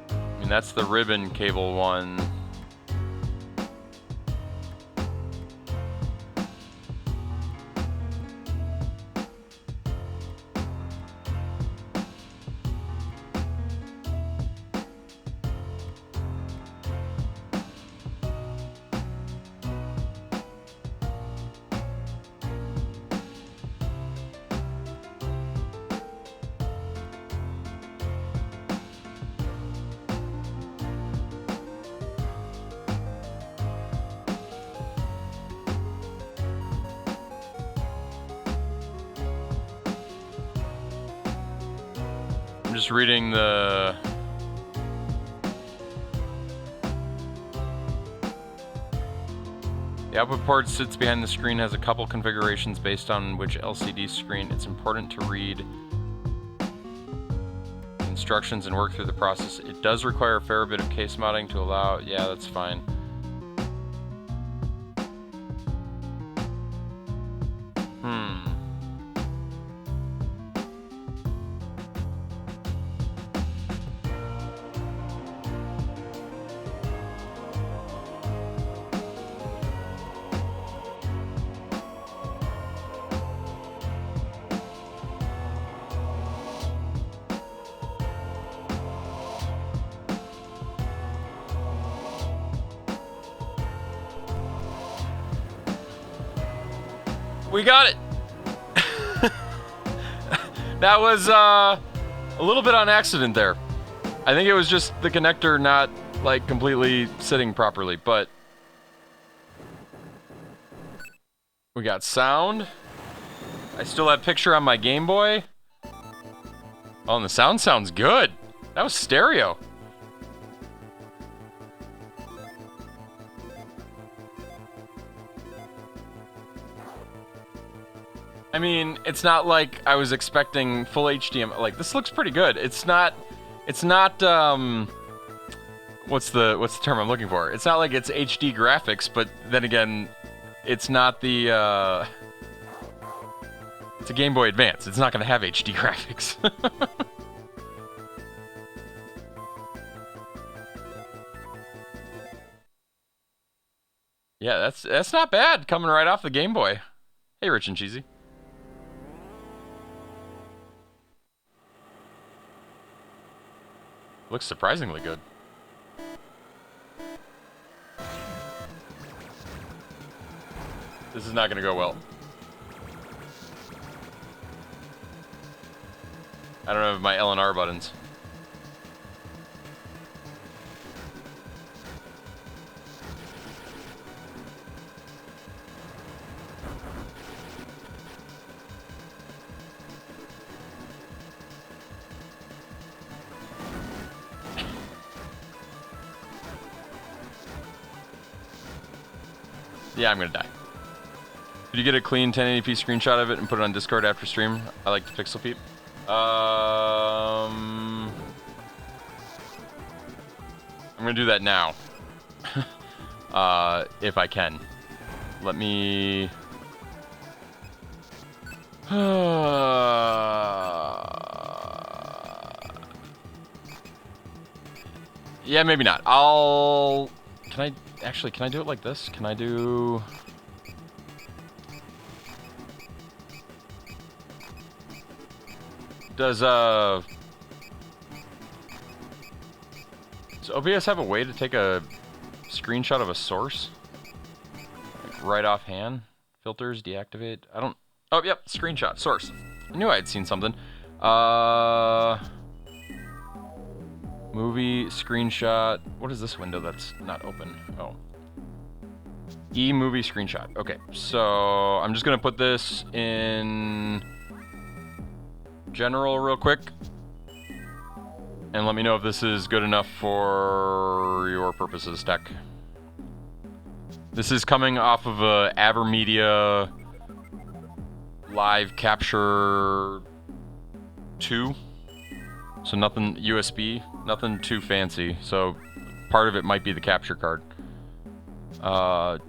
I mean, that's the ribbon cable one. just reading the... The output port sits behind the screen, has a couple configurations based on which LCD screen. It's important to read instructions and work through the process. It does require a fair bit of case modding to allow... Yeah, that's fine. We got it! That was a little bit on accident there. I think it was just the connector not like completely sitting properly, but we got sound. I still have picture on my Game Boy. Oh, and the sound sounds good. That was stereo. I mean, it's not like I was expecting full HDMI. Like, this looks pretty good. It's not, what's the term I'm looking for? It's not like it's HD graphics, but then again, it's not the, it's a Game Boy Advance. It's not going to have HD graphics. Yeah, that's not bad, coming right off the Game Boy. Hey, Rich and Cheesy. Looks surprisingly good. This is not going to go well. I don't have my L and R buttons. Yeah, I'm gonna die. Did you get a clean 1080p screenshot of it and put it on Discord after stream? I like the Pixel Peep. I'm gonna do that now. If I can. Let me... Yeah, maybe not. Can I do it like this? Can I do... Does OBS have a way to take a screenshot of a source? Like right offhand? Filters, deactivate? I don't... Oh, yep, screenshot, source. I knew I had seen something. Movie, screenshot. What is this window that's not open? Oh. E-movie screenshot. Okay, so I'm just gonna put this in general real quick. And let me know if this is good enough for your purposes, Tech. This is coming off of a AverMedia Live Capture 2. So nothing USB, nothing too fancy. So part of it might be the capture card. It's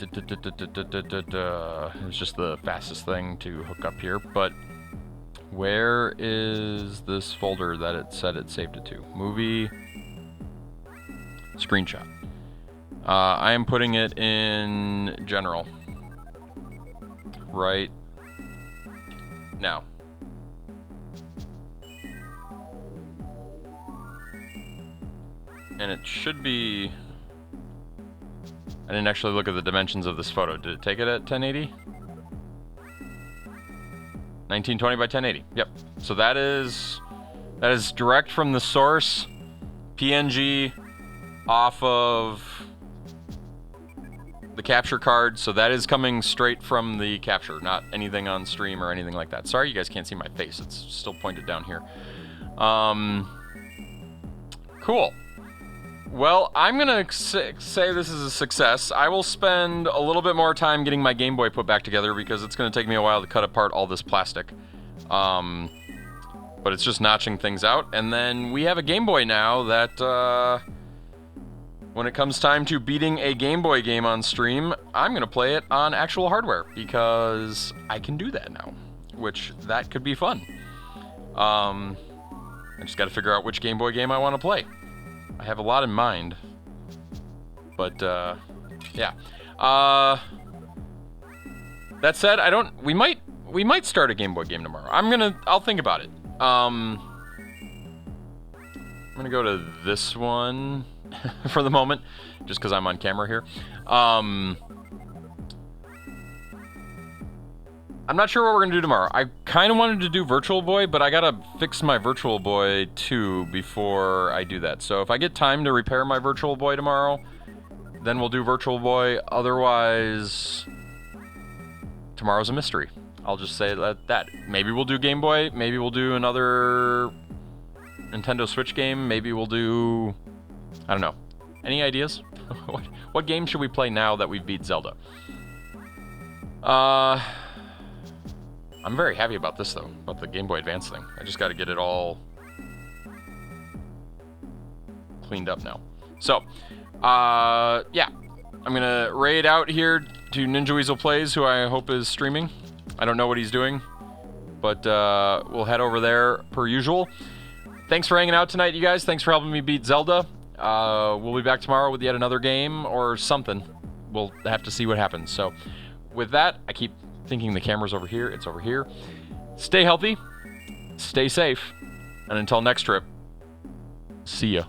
just the fastest thing to hook up here, but where is this folder that it said it saved it to? Movie screenshot. I am putting it in general right now. And it should be... I didn't actually look at the dimensions of this photo. Did it take it at 1080? 1920 by 1080. Yep. So that is direct from the source PNG off of the capture card. So that is coming straight from the capture, not anything on stream or anything like that. Sorry you guys can't see my face. It's still pointed down here. Cool. Well, I'm gonna say this is a success. I will spend a little bit more time getting my Game Boy put back together because it's gonna take me a while to cut apart all this plastic. But it's just notching things out. And then we have a Game Boy now that, when it comes time to beating a Game Boy game on stream, I'm gonna play it on actual hardware because I can do that now, which that could be fun. I just gotta figure out which Game Boy game I want to play. I have a lot in mind, but yeah. That said, we might start a Game Boy game tomorrow. I'll think about it. I'm gonna go to this one for the moment, just because I'm on camera here. I'm not sure what we're gonna do tomorrow. I kind of wanted to do Virtual Boy, but I gotta fix my Virtual Boy too before I do that. So if I get time to repair my Virtual Boy tomorrow, then we'll do Virtual Boy. Otherwise, tomorrow's a mystery. I'll just say that. Maybe we'll do Game Boy. Maybe we'll do another Nintendo Switch game. Maybe we'll do... I don't know. Any ideas? What game should we play now that we've beat Zelda? I'm very happy about this, though, about the Game Boy Advance thing. I just got to get it all cleaned up now. So, yeah. I'm going to raid out here to Ninja Weasel Plays, who I hope is streaming. I don't know what he's doing, but we'll head over there per usual. Thanks for hanging out tonight, you guys. Thanks for helping me beat Zelda. We'll be back tomorrow with yet another game or something. We'll have to see what happens. So, with that, I keep thinking the camera's over here. It's over here. Stay healthy. Stay safe. And until next trip, see ya.